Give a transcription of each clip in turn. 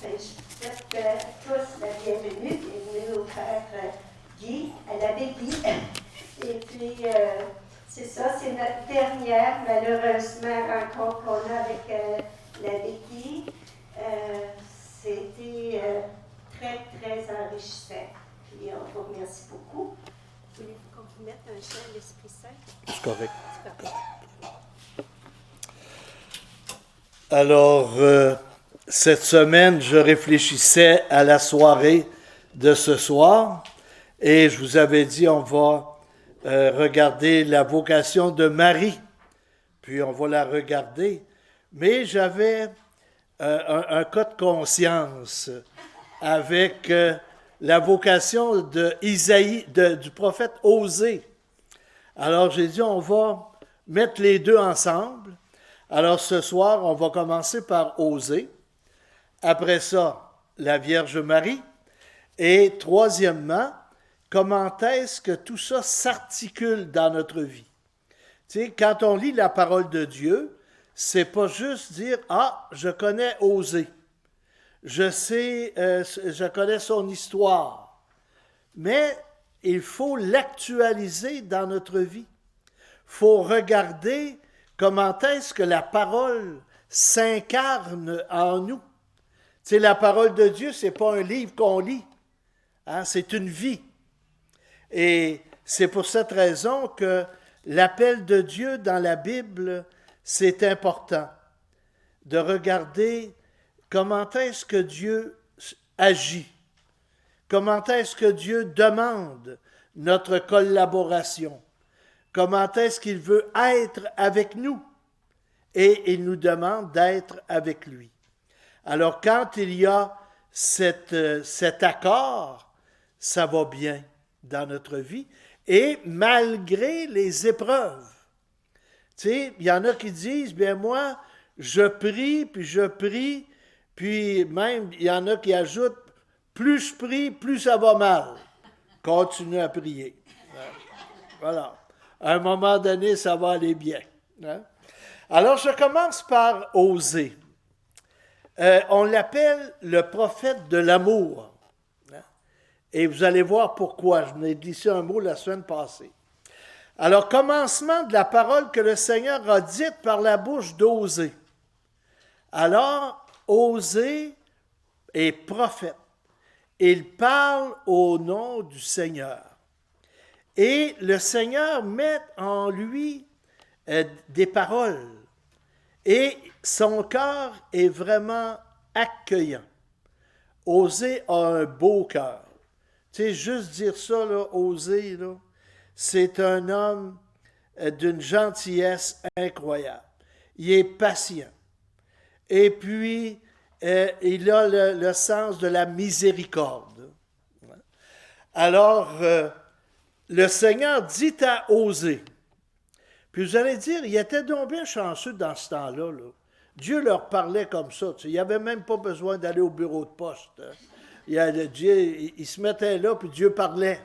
Je souhaite tous la bienvenue. Bienvenue au frère Guy, à l'abbé Guy. Et puis, c'est ça, c'est notre dernière, malheureusement, rencontre qu'on a avec l'abbé Guy. C'était très, très enrichissant. Puis, on vous remercie beaucoup. Voulez-vous qu'on vous mette un chant à l'Esprit Saint? C'est correct. C'est correct. Alors, cette semaine, je réfléchissais à la soirée de ce soir et je vous avais dit, on va regarder la vocation de Marie, puis on va la regarder. Mais j'avais un cas de conscience avec la vocation de Isaïe, du prophète Osée. Alors, j'ai dit, on va mettre les deux ensemble. Alors, ce soir, on va commencer par Osée. Après ça, la Vierge Marie. Et troisièmement, comment est-ce que tout ça s'articule dans notre vie? Tu sais, quand on lit la parole de Dieu, c'est pas juste dire « Ah, je connais Osée. Je connais son histoire. » Mais il faut l'actualiser dans notre vie. Il faut regarder comment est-ce que la parole s'incarne en nous. Tu sais, la parole de Dieu, ce n'est pas un livre qu'on lit. Hein? C'est une vie. Et c'est pour cette raison que l'appel de Dieu dans la Bible, c'est important. De regarder comment est-ce que Dieu agit. Comment est-ce que Dieu demande notre collaboration. Comment est-ce qu'il veut être avec nous? Et il nous demande d'être avec lui. Alors, quand il y a cet accord, ça va bien dans notre vie. Et malgré les épreuves. Tu sais, il y en a qui disent, bien moi, je prie, puis même, il y en a qui ajoutent, plus je prie, plus ça va mal. Continue à prier. Voilà. À un moment donné, ça va aller bien. Hein? Alors, je commence par Osée. On l'appelle le prophète de l'amour. Hein? Et vous allez voir pourquoi. Je vous ai dit un mot la semaine passée. Alors, commencement de la parole que le Seigneur a dite par la bouche d'Osée. Alors, Osée est prophète. Il parle au nom du Seigneur. Et le Seigneur met en lui des paroles. Et son cœur est vraiment accueillant. Osée a un beau cœur. Tu sais, juste dire ça, là, Osée, là, c'est un homme d'une gentillesse incroyable. Il est patient. Et puis, il a le sens de la miséricorde. Alors, le Seigneur dit à Osée, puis vous allez dire, il était donc bien chanceux dans ce temps-là. Là. Dieu leur parlait comme ça. Tu sais, il n'y avait même pas besoin d'aller au bureau de poste. Hein. Dieu, il se mettait là, puis Dieu parlait.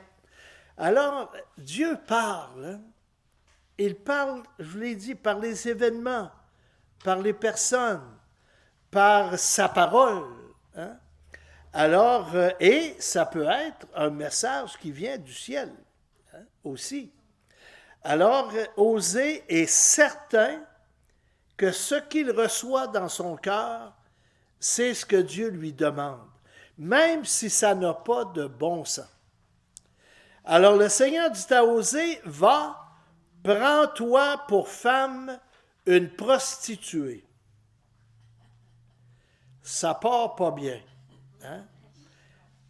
Alors, Dieu parle. Hein. Il parle, je vous l'ai dit, par les événements, par les personnes, par sa parole. Hein. Alors, et ça peut être un message qui vient du ciel hein, aussi. Alors, Osée est certain que ce qu'il reçoit dans son cœur, c'est ce que Dieu lui demande, même si ça n'a pas de bon sens. Alors, le Seigneur dit à Osée, « Va, prends-toi pour femme une prostituée. » Ça part pas bien. Hein?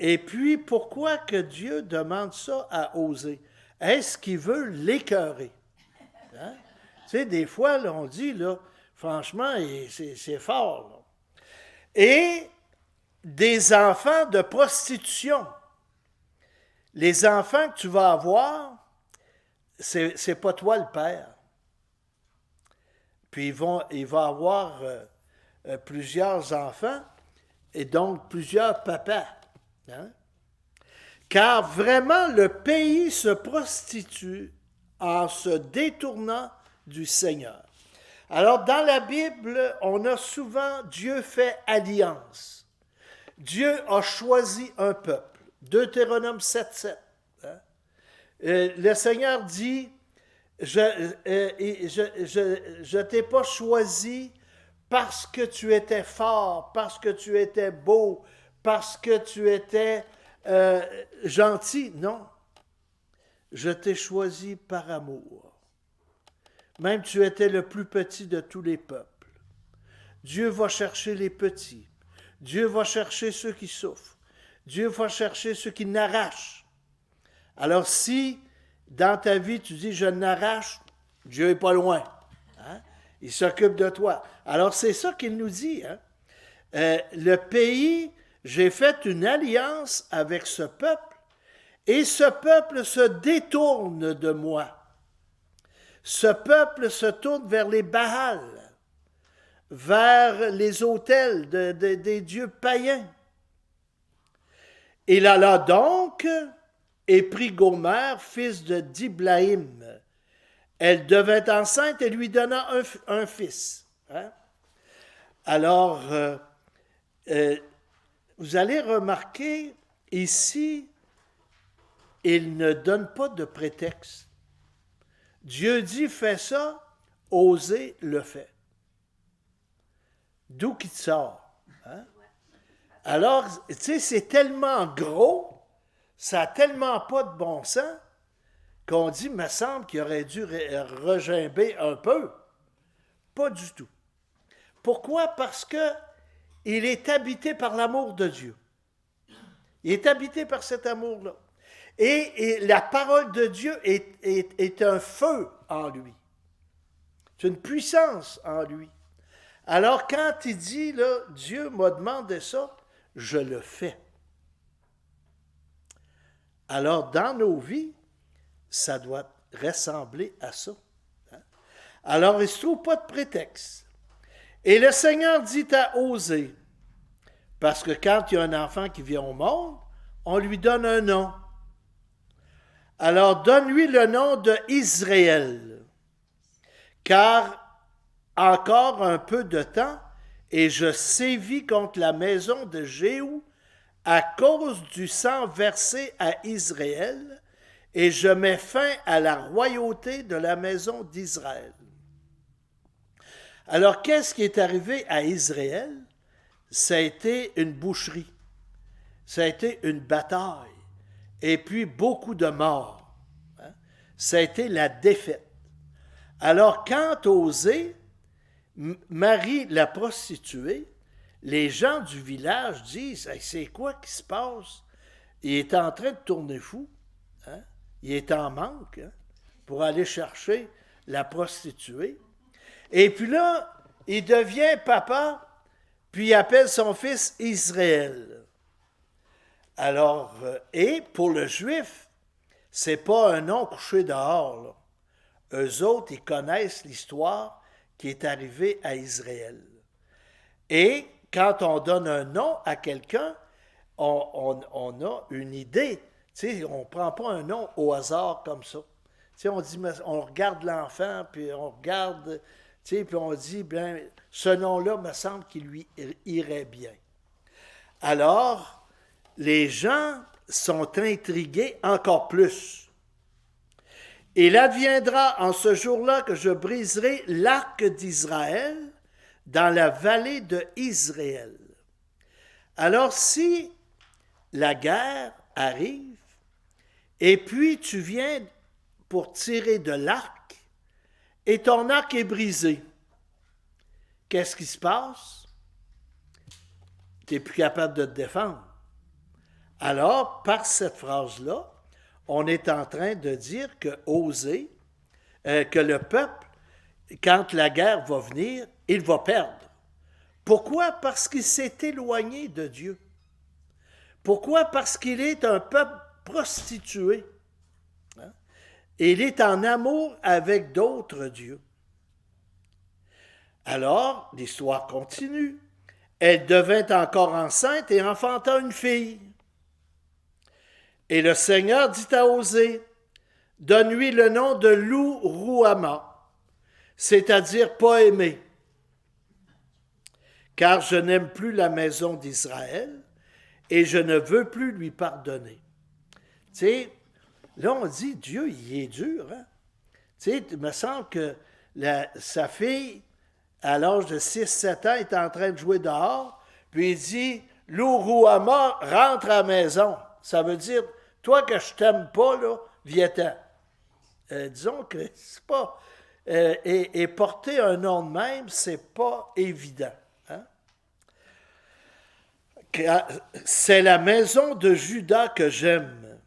Et puis, pourquoi que Dieu demande ça à Osée? Est-ce qu'il veut l'écœurer? Hein? Tu sais, des fois, là, on dit, là, franchement, c'est fort. Là. Et des enfants de prostitution. Les enfants que tu vas avoir, c'est pas toi le père. Puis il va avoir plusieurs enfants et donc plusieurs papas. Hein? Car vraiment, le pays se prostitue en se détournant du Seigneur. Alors, dans la Bible, on a souvent Dieu fait alliance. Dieu a choisi un peuple. Deutéronome 7:7. Hein? Le Seigneur dit, je t'ai pas choisi parce que tu étais fort, parce que tu étais beau, parce que tu étais gentil. Non. Je t'ai choisi par amour. Même tu étais le plus petit de tous les peuples. Dieu va chercher les petits. Dieu va chercher ceux qui souffrent. Dieu va chercher ceux qui n'arrachent. Alors si dans ta vie tu dis je n'arrache, Dieu n'est pas loin. Hein? Il s'occupe de toi. Alors c'est ça qu'il nous dit. Hein? Le pays, j'ai fait une alliance avec ce peuple et ce peuple se détourne de moi. Ce peuple se tourne vers les Baals, vers les autels des dieux païens. Il alla donc et prit Gomère, fils de Diblaïm. Elle devint enceinte et lui donna un fils. Hein? Alors, vous allez remarquer ici, il ne donne pas de prétexte. Dieu dit, fais ça, Osée le fait. D'où qu'il sort. Hein? Alors, tu sais, c'est tellement gros, ça n'a tellement pas de bon sens, qu'on dit, me semble qu'il aurait dû regimber un peu. Pas du tout. Pourquoi? Parce que il est habité par l'amour de Dieu. Il est habité par cet amour-là. Et la parole de Dieu est un feu en lui. C'est une puissance en lui. Alors, quand il dit, là, Dieu m'a demandé ça, je le fais. Alors, dans nos vies, ça doit ressembler à ça. Hein? Alors, il ne se trouve pas de prétexte. Et le Seigneur dit à Osée, parce que quand il y a un enfant qui vient au monde, on lui donne un nom. Alors, donne-lui le nom de Israël, car encore un peu de temps, et je sévis contre la maison de Jéhu à cause du sang versé à Israël, et je mets fin à la royauté de la maison d'Israël. Alors, qu'est-ce qui est arrivé à Israël? Ça a été une boucherie, ça a été une bataille, et puis beaucoup de morts. Hein? Ça a été la défaite. Alors, quand Osée marie la prostituée, les gens du village disent hey, « C'est quoi qui se passe? » Il est en train de tourner fou. Hein? Il est en manque hein, pour aller chercher la prostituée. Et puis là, il devient papa, puis il appelle son fils Israël. Alors, et pour le juif, c'est pas un nom couché dehors. Là. Eux autres, ils connaissent l'histoire qui est arrivée à Israël. Et quand on donne un nom à quelqu'un, on a une idée. Tu sais, on ne prend pas un nom au hasard comme ça. Tu sais, on dit, on regarde l'enfant, puis on regarde, tu sais, puis on dit, bien, ce nom-là me semble qu'il lui irait bien. Alors, les gens sont intrigués encore plus. Il adviendra en ce jour-là que je briserai l'arc d'Israël dans la vallée de Israël. Alors, si la guerre arrive, et puis tu viens pour tirer de l'arc, et ton arc est brisé, qu'est-ce qui se passe? Tu n'es plus capable de te défendre. Alors, par cette phrase-là, on est en train de dire que Osée, que le peuple, quand la guerre va venir, il va perdre. Pourquoi? Parce qu'il s'est éloigné de Dieu. Pourquoi? Parce qu'il est un peuple prostitué. Hein? Et il est en amour avec d'autres dieux. Alors, l'histoire continue. Elle devint encore enceinte et enfanta une fille. Et le Seigneur dit à Osée, donne-lui le nom de Lou-Rouama, c'est-à-dire pas aimé, car je n'aime plus la maison d'Israël, et je ne veux plus lui pardonner. Tu sais, là, on dit, Dieu, il est dur, hein? Tu sais, il me semble que sa fille, à l'âge de 6-7 ans, est en train de jouer dehors, puis il dit, Lourouama, rentre à la maison. Ça veut dire, toi que je t'aime pas, là, viens-t'en. Disons que c'est pas... et porter un nom de même, c'est pas évident. Hein? C'est la maison de Juda que j'aime.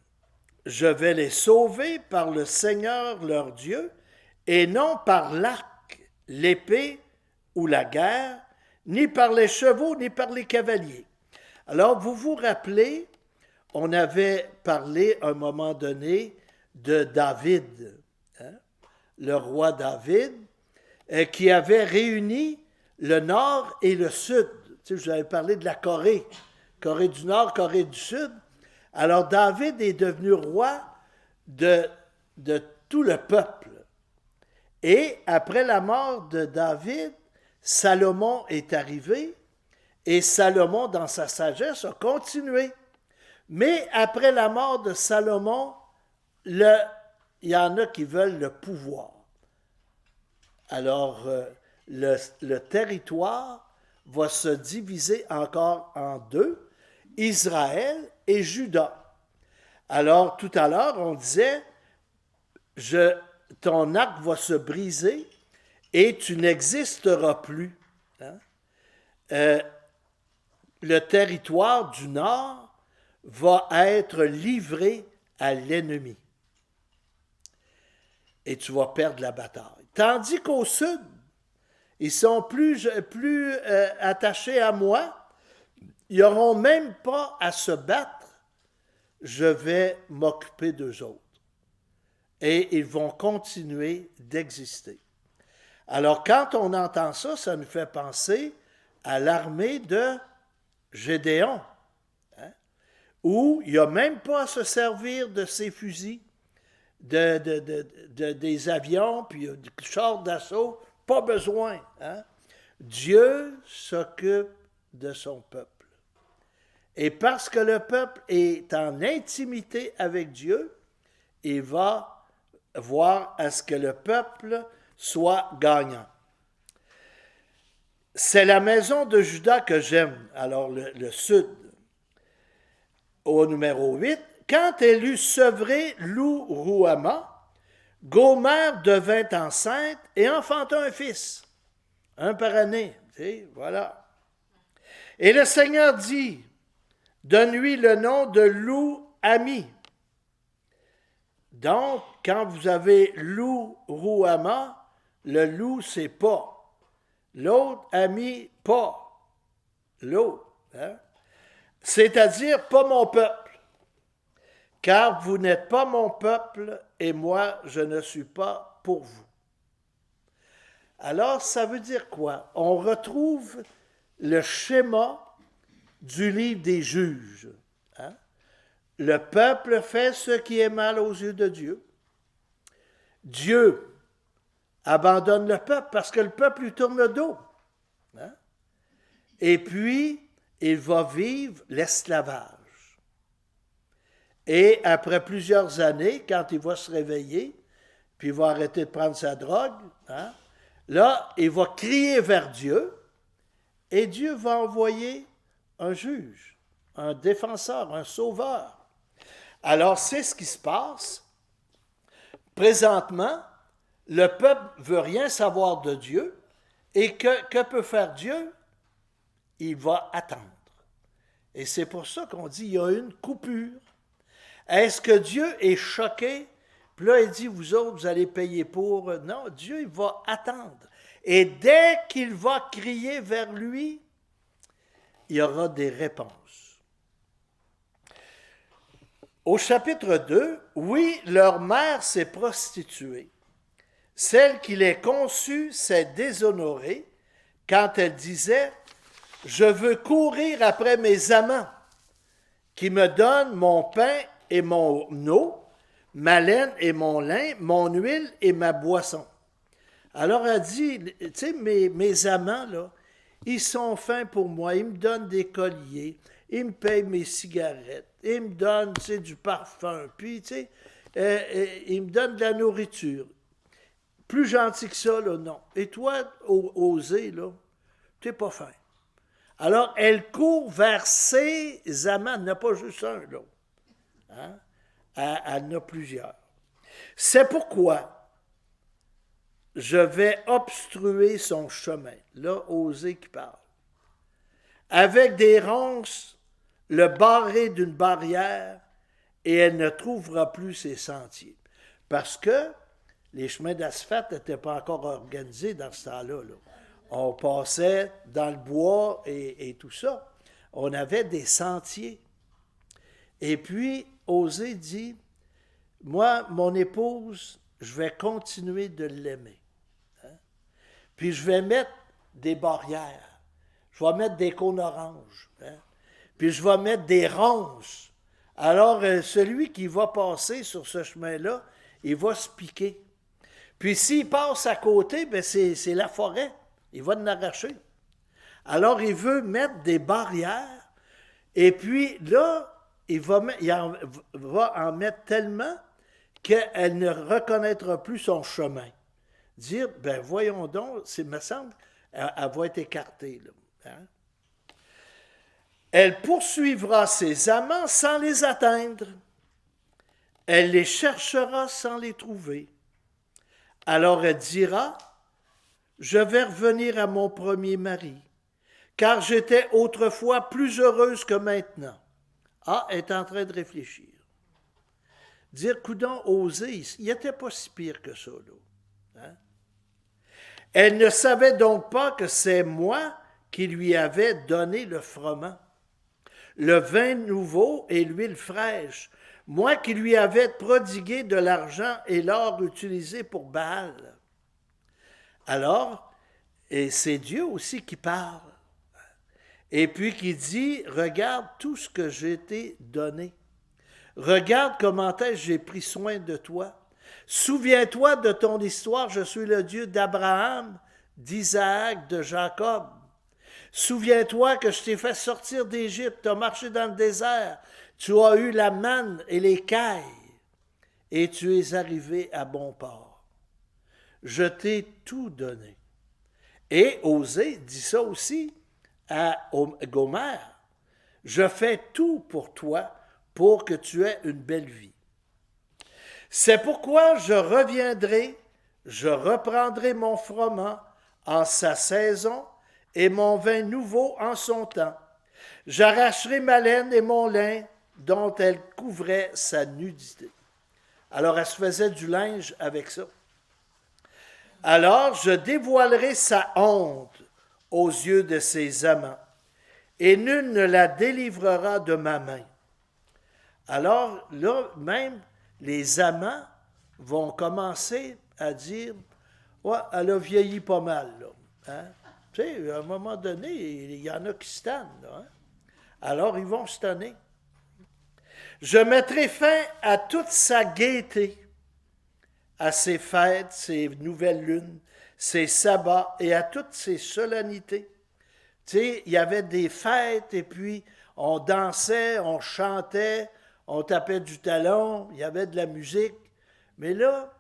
Je vais les sauver par le Seigneur leur Dieu, et non par l'arc, l'épée ou la guerre, ni par les chevaux, ni par les cavaliers. Alors, vous vous rappelez, on avait parlé à un moment donné de David, hein, le roi David, qui avait réuni le nord et le sud. Tu sais, je vous avais parlé de la Corée, Corée du Nord, Corée du Sud. Alors, David est devenu roi de tout le peuple. Et après la mort de David, Salomon est arrivé, et Salomon, dans sa sagesse, a continué. Mais après la mort de Salomon, il y en a qui veulent le pouvoir. Alors, le territoire va se diviser encore en deux, Israël et Juda. Alors, tout à l'heure, on disait, ton arc va se briser et tu n'existeras plus. Hein? Le territoire du nord va être livré à l'ennemi. Et tu vas perdre la bataille. Tandis qu'au sud, ils sont plus attachés à moi. Ils n'auront même pas à se battre. Je vais m'occuper d'eux autres. Et ils vont continuer d'exister. Alors, quand on entend ça, ça nous fait penser à l'armée de Gédéon, hein, où il n'y a même pas à se servir de ses fusils, des avions, puis des chars d'assaut, pas besoin. Hein. Dieu s'occupe de son peuple. Et parce que le peuple est en intimité avec Dieu, il va voir à ce que le peuple soit gagnant. C'est la maison de Juda que j'aime, alors le sud. Au numéro 8, quand elle eut sevré Lourouama, Gomer devint enceinte et enfanta un fils, un par année. Voilà. Et le Seigneur dit, donne-lui le nom de Lou-Ami. Donc, quand vous avez Lourouama, le loup, c'est pas. L'autre, ami, pas. L'autre. Hein? C'est-à-dire, pas mon peuple. Car vous n'êtes pas mon peuple et moi, je ne suis pas pour vous. Alors, ça veut dire quoi? On retrouve le schéma du livre des juges. Hein? Le peuple fait ce qui est mal aux yeux de Dieu. Dieu abandonne le peuple parce que le peuple lui tourne le dos. Hein? Et puis, il va vivre l'esclavage. Et après plusieurs années, quand il va se réveiller, puis il va arrêter de prendre sa drogue, hein, là, il va crier vers Dieu, et Dieu va envoyer un juge, un défenseur, un sauveur. Alors, c'est ce qui se passe. Présentement, le peuple ne veut rien savoir de Dieu, et que peut faire Dieu? Il va attendre. Et c'est pour ça qu'on dit qu'il y a une coupure. Est-ce que Dieu est choqué? Puis là, il dit, vous autres, vous allez payer pour... Non, Dieu, il va attendre. Et dès qu'il va crier vers lui, il y aura des réponses. Au chapitre 2, oui, leur mère s'est prostituée. Celle qui les conçut s'est déshonorée quand elle disait « Je veux courir après mes amants qui me donnent mon pain et mon eau, ma laine et mon lin, mon huile et ma boisson. » Alors elle dit, tu sais, mes amants, là, Ils sont fins pour moi, ils me donnent des colliers, ils me payent mes cigarettes, ils me donnent, du parfum, puis, ils me donnent de la nourriture. Plus gentil que ça, là, non. Et toi, Osée, là, t'es pas fin. Alors, elle court vers ses amants. Elle n'a pas juste un, là. Hein? Elle en a plusieurs. C'est pourquoi je vais obstruer son chemin. Là, Osée qui parle. Avec des ronces, le barrer d'une barrière, et elle ne trouvera plus ses sentiers. Parce que les chemins d'asphalte n'étaient pas encore organisés dans ce temps-là. Là. On passait dans le bois et tout ça. On avait des sentiers. Et puis, Osée dit, moi, mon épouse, je vais continuer de l'aimer. Hein? Puis je vais mettre des barrières. Je vais mettre des cônes oranges. Hein? Puis je vais mettre des ronces. Alors, celui qui va passer sur ce chemin-là, il va se piquer. Puis s'il passe à côté, ben c'est la forêt. Il va en arracher. Alors, il veut mettre des barrières. Et puis là, il va en mettre tellement qu'elle ne reconnaîtra plus son chemin. Dire, ben voyons donc, il me semble, elle va être écartée. Là. Hein? Elle poursuivra ses amants sans les atteindre. Elle les cherchera sans les trouver. Alors elle dira, je vais revenir à mon premier mari, car j'étais autrefois plus heureuse que maintenant. Ah, elle est en train de réfléchir. Dire, coudonc, Osée, il n'était pas si pire que ça, là. Hein? Elle ne savait donc pas que c'est moi qui lui avais donné le froment, le vin nouveau et l'huile fraîche, moi qui lui avais prodigué de l'argent et l'or utilisé pour Baal. Alors, et c'est Dieu aussi qui parle, et puis qui dit, regarde tout ce que j'ai été donné. Regarde comment est-ce que j'ai pris soin de toi. Souviens-toi de ton histoire, je suis le Dieu d'Abraham, d'Isaac, de Jacob. Souviens-toi que je t'ai fait sortir d'Égypte, tu as marché dans le désert, tu as eu la manne et l'écaille, et tu es arrivé à bon port. Je t'ai tout donné. Et Osée dit ça aussi à Gomer. Je fais tout pour toi pour que tu aies une belle vie. C'est pourquoi je reviendrai, je reprendrai mon froment en sa saison et mon vin nouveau en son temps. J'arracherai ma laine et mon lin dont elle couvrait sa nudité. Alors elle se faisait du linge avec ça. Alors je dévoilerai sa honte aux yeux de ses amants, et nul ne la délivrera de ma main. Alors là, même les amants vont commencer à dire, ouais, elle a vieilli pas mal, là. Hein? Tu sais, à un moment donné, il y en a qui se tannent, là. Hein? Alors ils vont se tanner. Je mettrai fin à toute sa gaieté, à ses fêtes, ses nouvelles lunes, ses sabbats et à toutes ses solennités. Tu sais, il y avait des fêtes et puis on dansait, on chantait, on tapait du talon, il y avait de la musique. Mais là,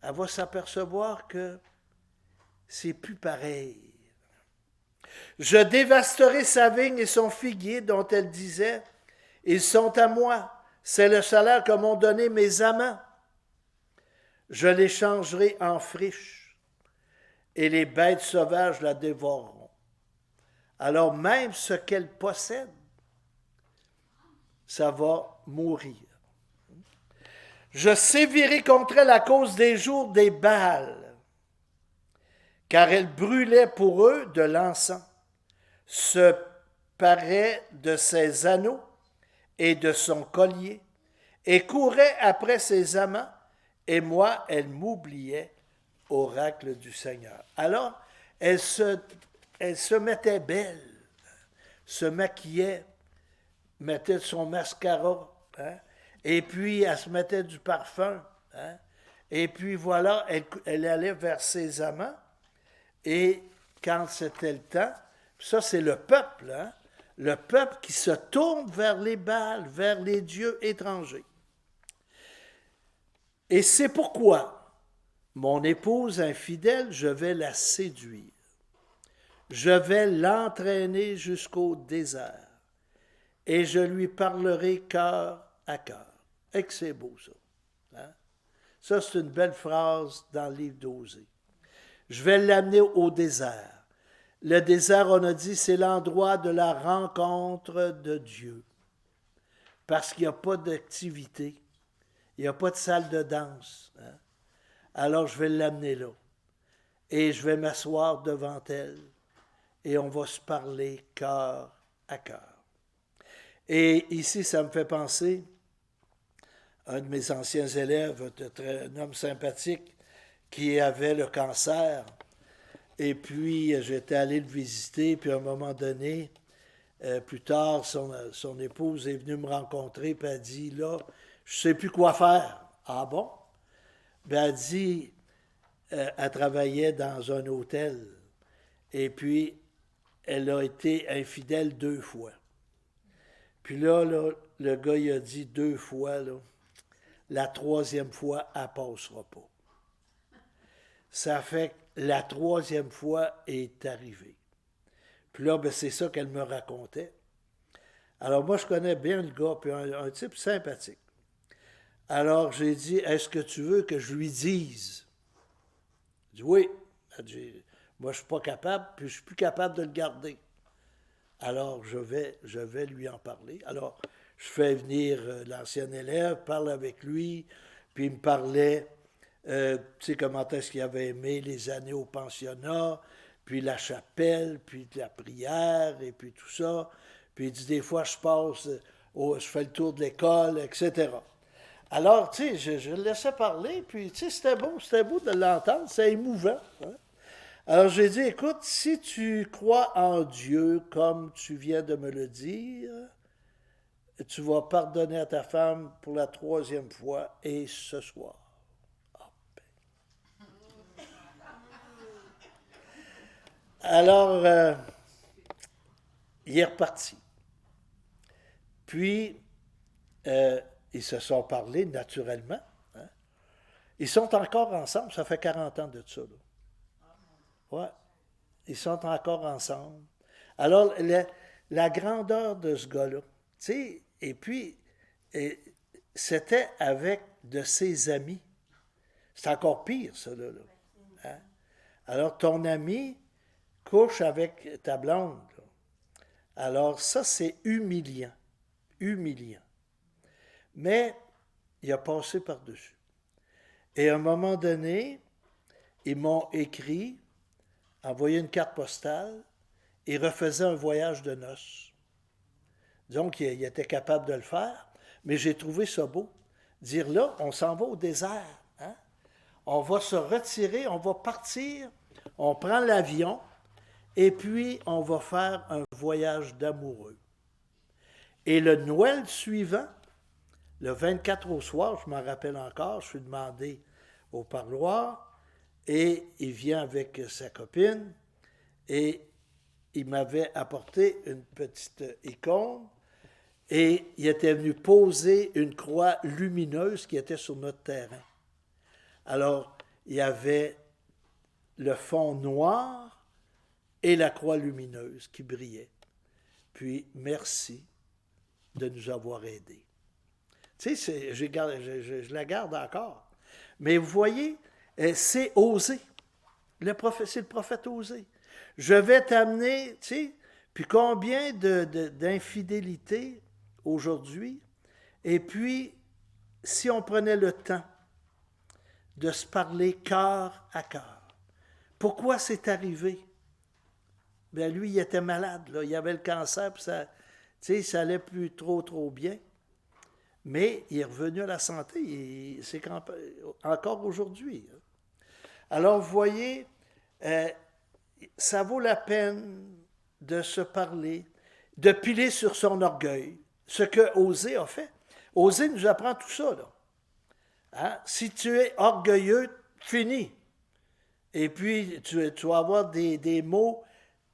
elle va s'apercevoir que c'est plus pareil. Je dévasterai sa vigne et son figuier dont elle disait, ils sont à moi, c'est le salaire que m'ont donné mes amants. Je les changerai en friche, et les bêtes sauvages la dévoreront. Alors même ce qu'elle possède, ça va mourir. Je sévirai contre elle à cause des jours des Baals, car elle brûlait pour eux de l'encens, se parait de ses anneaux et de son collier, et courait après ses amants, et moi, elle m'oubliait, oracle du Seigneur. Alors, elle se mettait belle, se maquillait, mettait son mascara, hein, et puis elle se mettait du parfum, hein, et puis voilà, elle allait vers ses amants, et quand c'était le temps, Ça, c'est le peuple, hein? Le peuple qui se tourne vers les Baals, vers les dieux étrangers. Et c'est pourquoi mon épouse infidèle, je vais la séduire. Je vais l'entraîner jusqu'au désert et je lui parlerai cœur à cœur. Et que c'est beau, ça. Hein? Ça, c'est une belle phrase dans le livre d'Osée. Je vais l'amener au désert. Le désert, on a dit, c'est l'endroit de la rencontre de Dieu. Parce qu'il n'y a pas d'activité. Il n'y a pas de salle de danse. Hein? Alors, je vais l'amener là. Et je vais m'asseoir devant elle. Et on va se parler cœur à cœur. Et ici, ça me fait penser à un de mes anciens élèves, un homme sympathique, qui avait le cancer. Et puis, j'étais allé le visiter, puis à un moment donné, plus tard, son épouse est venue me rencontrer, puis elle dit, là, je ne sais plus quoi faire. Ah bon? Ben, elle dit, elle travaillait dans un hôtel, et puis, elle a été infidèle 2 fois. Puis là, le gars, il a dit 2 fois, là, la 3e fois, elle ne passera pas. Ça fait que la 3e fois est arrivée. Puis là, ben, c'est ça qu'elle me racontait. Alors moi, je connais bien le gars, puis un type sympathique. Alors j'ai dit, est-ce que tu veux que je lui dise? Il dit, oui. Elle dit, moi, je ne suis pas capable, puis je ne suis plus capable de le garder. Alors, je vais lui en parler. Alors, je fais venir l'ancien élève, parle avec lui, puis il me parlait, tu sais, comment est-ce qu'il avait aimé les années au pensionnat, puis la chapelle, puis la prière, et puis tout ça. Puis il dit, des fois, je passe, je fais le tour de l'école, etc. Alors, tu sais, je le laissais parler, puis tu sais, c'était beau de l'entendre, c'est émouvant. Hein? Alors j'ai dit, écoute, si tu crois en Dieu comme tu viens de me le dire, tu vas pardonner à ta femme pour la 3e fois et ce soir. Ah, ben. Alors, il est reparti. Puis, ils se sont parlé naturellement. Hein? Ils sont encore ensemble, ça fait 40 ans de ça. Là. Ouais, ils sont encore ensemble. Alors, la grandeur de ce gars-là, tu sais, et puis, c'était avec de ses amis. C'est encore pire, ça, là. Hein? Alors, ton ami couche avec ta blonde. Là. Alors, ça, c'est humiliant. Humiliant. Mais, il a passé par-dessus. Et à un moment donné, ils m'ont écrit, envoyé une carte postale et refaisait un voyage de noces. Donc, il était capable de le faire, mais j'ai trouvé ça beau. Dire là, on s'en va au désert. Hein? On va se retirer, on va partir, on prend l'avion et puis on va faire un voyage d'amoureux. Et le Noël suivant, le 24 au soir, je m'en rappelle encore, je suis demandé au parloir, et il vient avec sa copine, et il m'avait apporté une petite icône, et il était venu poser une croix lumineuse qui était sur notre terrain. Alors, il y avait le fond noir et la croix lumineuse qui brillait. Puis, merci de nous avoir aidés. Tu sais, je la garde encore. Mais vous voyez, c'est Osée. C'est le prophète Osée. Je vais t'amener, tu sais, puis combien d'infidélité aujourd'hui. Et puis, si on prenait le temps de se parler cœur à cœur. Pourquoi c'est arrivé? Bien, lui, il était malade, là. Il avait le cancer, puis ça, tu sais, ça allait plus trop bien. Mais il est revenu à la santé, et c'est encore aujourd'hui. Alors, vous voyez, ça vaut la peine de se parler, de piler sur son orgueil, ce que Osée a fait. Osée nous apprend tout ça, là. Hein? Si tu es orgueilleux, fini. Et puis, tu vas avoir des mots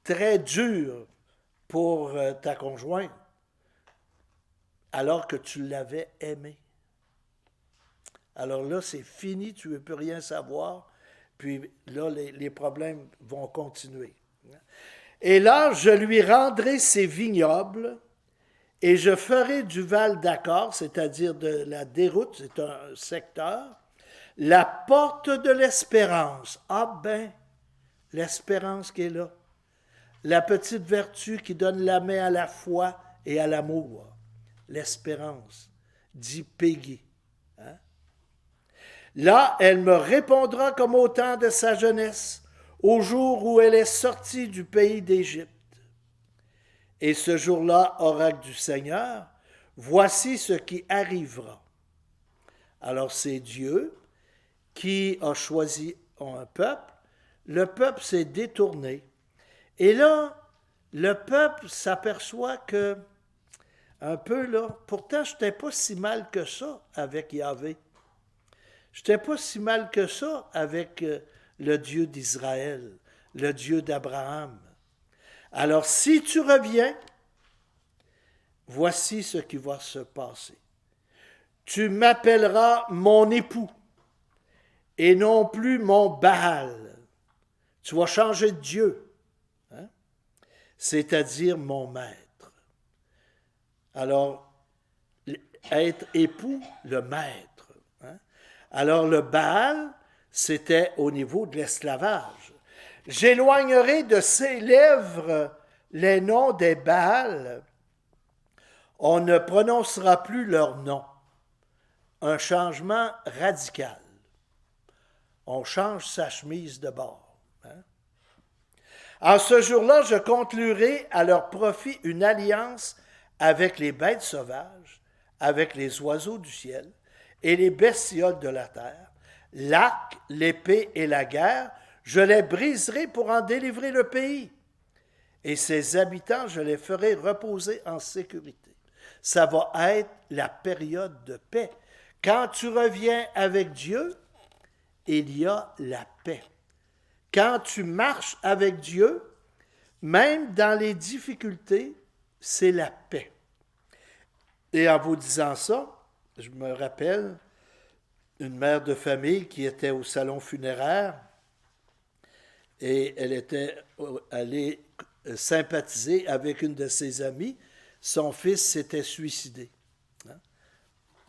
très dur pour ta conjointe, alors que tu l'avais aimée. Alors là, c'est fini, tu ne veux plus rien savoir, puis là, les problèmes vont continuer. Et là, je lui rendrai ses vignobles, et je ferai du Val d'Accord, c'est-à-dire de la déroute, c'est un secteur, la porte de l'espérance. Ah ben, l'espérance qui est là. La petite vertu qui donne la main à la foi et à l'amour. L'espérance, dit Peggy. Hein? Là, elle me répondra comme au temps de sa jeunesse, au jour où elle est sortie du pays d'Égypte. Et ce jour-là, oracle du Seigneur, voici ce qui arrivera. Alors c'est Dieu qui a choisi un peuple. Le peuple s'est détourné. Et là, le peuple s'aperçoit que, un peu là, pourtant je n'étais pas si mal que ça avec Yahvé. Je n'étais pas si mal que ça avec le Dieu d'Israël, le Dieu d'Abraham. Alors, si tu reviens, voici ce qui va se passer. Tu m'appelleras mon époux et non plus mon Baal. Tu vas changer de Dieu, hein? C'est-à-dire mon maître. Alors, être époux, le maître. Hein? Alors, le Baal, c'était au niveau de l'esclavage. J'éloignerai de ses lèvres les noms des Baals. On ne prononcera plus leur nom. Un changement radical. On change sa chemise de bord. Hein? En ce jour-là, je conclurai à leur profit une alliance avec les bêtes sauvages, avec les oiseaux du ciel et les bestioles de la terre, l'arc, l'épée et la guerre. Je les briserai pour en délivrer le pays. Et ses habitants, je les ferai reposer en sécurité. Ça va être la période de paix. Quand tu reviens avec Dieu, il y a la paix. Quand tu marches avec Dieu, même dans les difficultés, c'est la paix. Et en vous disant ça, je me rappelle une mère de famille qui était au salon funéraire et elle était allée sympathiser avec une de ses amies. Son fils s'était suicidé,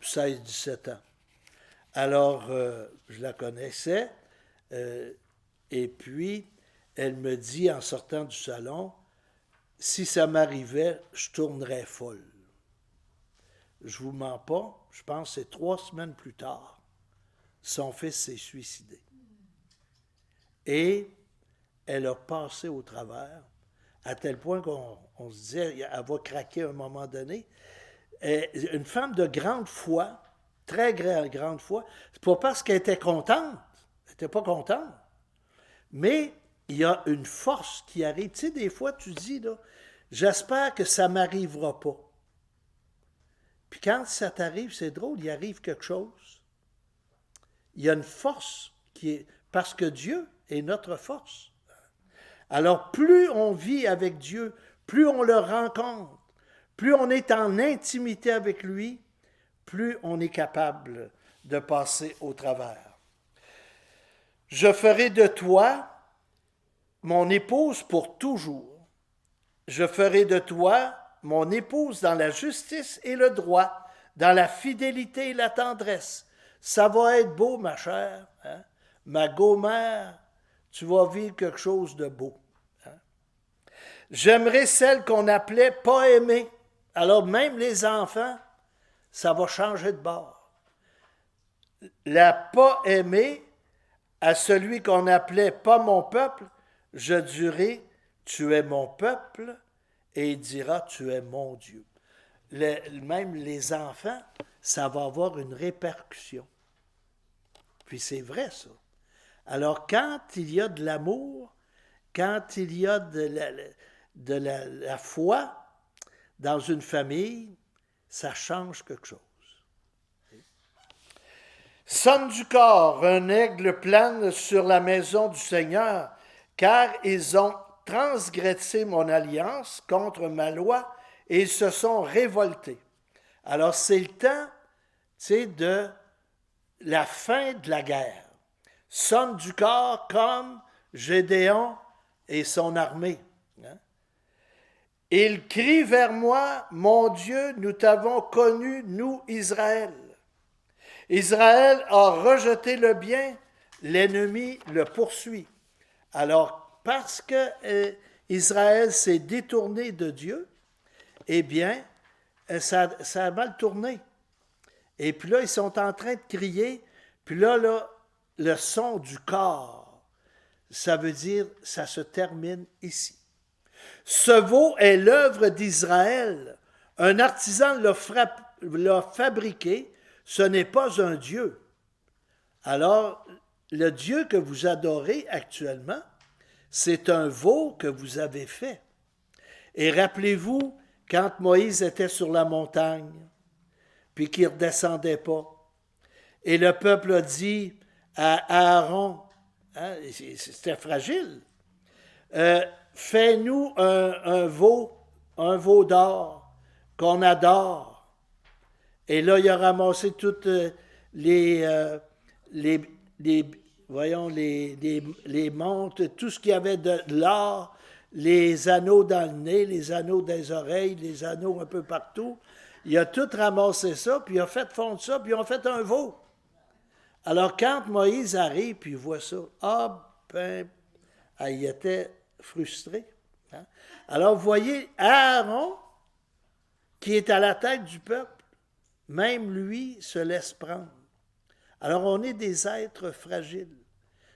16-17 ans. Alors, je la connaissais, et puis elle me dit en sortant du salon, si ça m'arrivait, je tournerais folle. Je ne vous mens pas, je pense que c'est 3 semaines plus tard, son fils s'est suicidé. Et elle a passé au travers, à tel point qu'on se disait, elle va craquer à un moment donné. Et une femme de grande foi, très grande foi, c'est pas parce qu'elle était contente, elle n'était pas contente, mais il y a une force qui arrive. Tu sais, des fois, tu dis, là, j'espère que ça ne m'arrivera pas. Puis quand ça t'arrive, c'est drôle, il arrive quelque chose. Il y a une force qui est... Parce que Dieu est notre force. Alors, plus on vit avec Dieu, plus on le rencontre, plus on est en intimité avec lui, plus on est capable de passer au travers. Je ferai de toi mon épouse pour toujours. Je ferai de toi mon épouse dans la justice et le droit, dans la fidélité et la tendresse. Ça va être beau, ma chère. Hein? Ma go-mère, tu vas vivre quelque chose de beau. Hein? J'aimerais celle qu'on appelait pas aimée. Alors même les enfants, ça va changer de bord. La pas aimée à celui qu'on appelait pas mon peuple, je dirai, tu es mon peuple, et il dira, tu es mon Dieu. Même les enfants, ça va avoir une répercussion. Puis c'est vrai, ça. Alors, quand il y a de l'amour, quand il y a de la foi dans une famille, ça change quelque chose. Sonne du corps, un aigle plane sur la maison du Seigneur, car ils ont transgressé mon alliance contre ma loi et ils se sont révoltés. Alors, c'est le temps, de la fin de la guerre. Sonne du corps comme Gédéon et son armée. Il crie vers moi, mon Dieu, nous t'avons connu, nous, Israël. Israël a rejeté le bien, l'ennemi le poursuit. Alors, parce que Israël s'est détourné de Dieu, eh bien, ça a mal tourné. Et puis là, ils sont en train de crier, puis là, le son du corps, ça veut dire, ça se termine ici. Ce veau est l'œuvre d'Israël. Un artisan l'a fabriqué, ce n'est pas un Dieu. Alors, le Dieu que vous adorez actuellement, c'est un veau que vous avez fait. Et rappelez-vous, quand Moïse était sur la montagne, puis qu'il ne redescendait pas, et le peuple a dit à Aaron, c'était fragile, fais-nous un veau d'or qu'on adore. Et là, il a ramassé toutes les montres, tout ce qu'il y avait de l'or, les anneaux dans le nez, les anneaux des oreilles, les anneaux un peu partout. Il a tout ramassé ça, puis il a fait fondre ça, puis ils ont fait un veau. Alors, quand Moïse arrive, puis il voit ça, il était frustré. Alors, vous voyez, Aaron, qui est à la tête du peuple, même lui se laisse prendre. Alors, on est des êtres fragiles.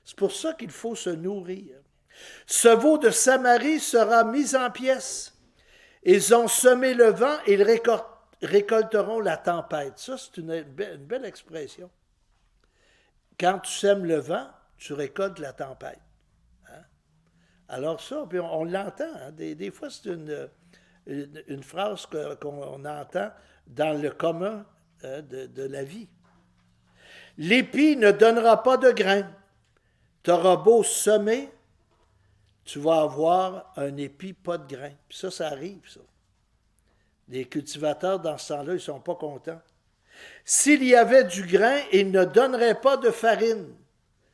C'est pour ça qu'il faut se nourrir. Ce veau de Samarie sera mis en pièces. Ils ont semé le vent, ils récolteront la tempête. Ça, c'est une belle expression. Quand tu sèmes le vent, tu récoltes la tempête. Alors ça, puis on l'entend. Des fois, c'est une phrase qu'on entend dans le commun de la vie. L'épi ne donnera pas de grain. Tu auras beau semer, tu vas avoir un épi, pas de grain. Puis ça arrive, ça. Les cultivateurs, dans ce temps-là, ils ne sont pas contents. S'il y avait du grain, il ne donnerait pas de farine.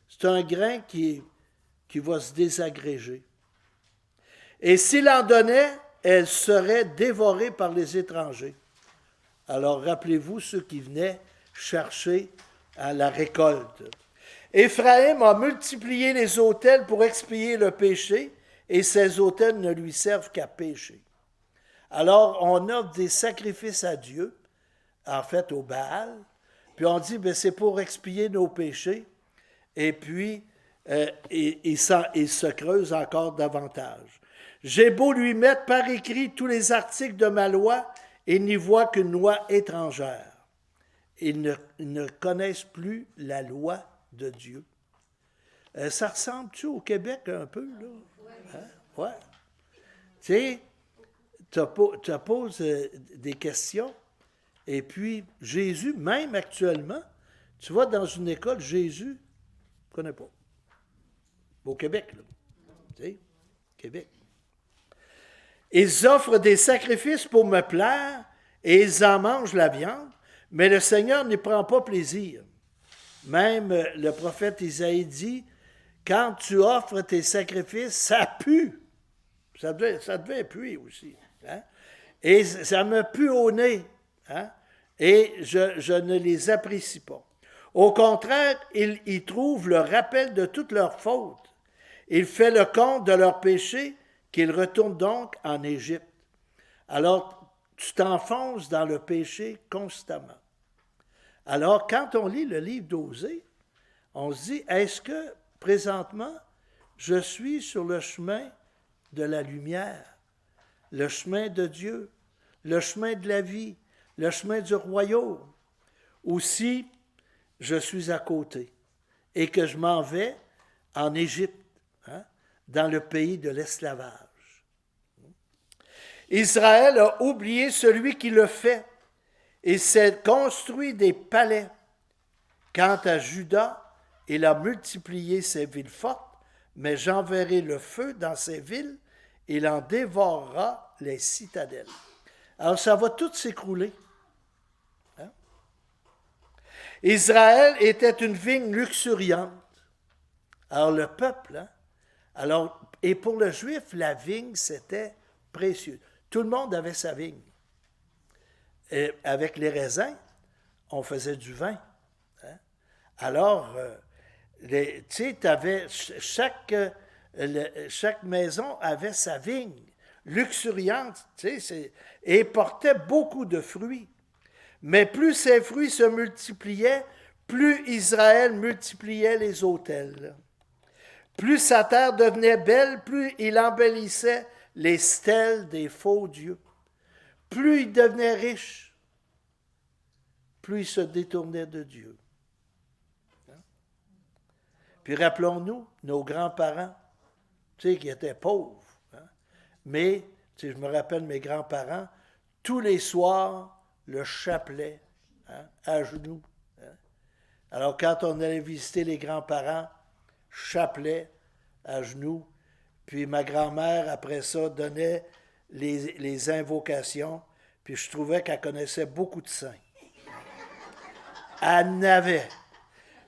C'est un grain qui va se désagréger. Et s'il en donnait, elle serait dévorée par les étrangers. Alors, rappelez-vous ceux qui venaient chercher à la récolte. Éphraïm a multiplié les autels pour expier le péché, et ces autels ne lui servent qu'à pécher. Alors, on offre des sacrifices à Dieu, en fait au Baal, puis on dit, c'est pour expier nos péchés, et puis il se creuse encore davantage. J'ai beau lui mettre par écrit tous les articles de ma loi, il n'y voit qu'une loi étrangère. Ils ne connaissent plus la loi de Dieu. Ça ressemble-tu au Québec un peu, là? Hein? Ouais. Tu sais, tu poses des questions, et puis Jésus, même actuellement, tu vas dans une école, Jésus, ne connais pas. Au Québec, là. Tu sais, Québec. Ils offrent des sacrifices pour me plaire, et ils en mangent la viande, mais le Seigneur n'y prend pas plaisir. Même le prophète Isaïe dit, quand tu offres tes sacrifices, ça pue. Ça devait puer aussi. Hein? Et ça me pue au nez. Hein? Et je ne les apprécie pas. Au contraire, il y trouve le rappel de toutes leurs fautes. Il fait le compte de leurs péchés, qu'ils retournent donc en Égypte. Alors, tu t'enfonces dans le péché constamment. Alors, quand on lit le livre d'Osée, on se dit, est-ce que présentement, je suis sur le chemin de la lumière, le chemin de Dieu, le chemin de la vie, le chemin du royaume, ou si je suis à côté et que je m'en vais en Égypte, dans le pays de l'esclavage. Israël a oublié celui qui le fait et s'est construit des palais. Quant à Juda, il a multiplié ses villes fortes, mais j'enverrai le feu dans ses villes il en dévorera les citadelles. Alors, ça va tout s'écrouler. Hein? Israël était une vigne luxuriante. Alors, le peuple, hein? Alors, et pour le juif, la vigne, c'était précieux. Tout le monde avait sa vigne. Et avec les raisins, on faisait du vin. Hein? Alors, tu sais, chaque maison avait sa vigne, luxuriante, tu sais, et portait beaucoup de fruits. Mais plus ces fruits se multipliaient, plus Israël multipliait les autels. Plus sa terre devenait belle, plus il embellissait les stèles des faux dieux. Plus il devenait riche, plus il se détournait de Dieu. Puis rappelons-nous, nos grands-parents, tu sais, qui étaient pauvres. Hein? Mais, tu sais, je me rappelle mes grands-parents, tous les soirs, le chapelet, hein, à genoux. Hein? Alors, quand on allait visiter les grands-parents, chapelet, à genoux, puis ma grand-mère, après ça, donnait les invocations, puis je trouvais qu'elle connaissait beaucoup de saints. Elle n'avait.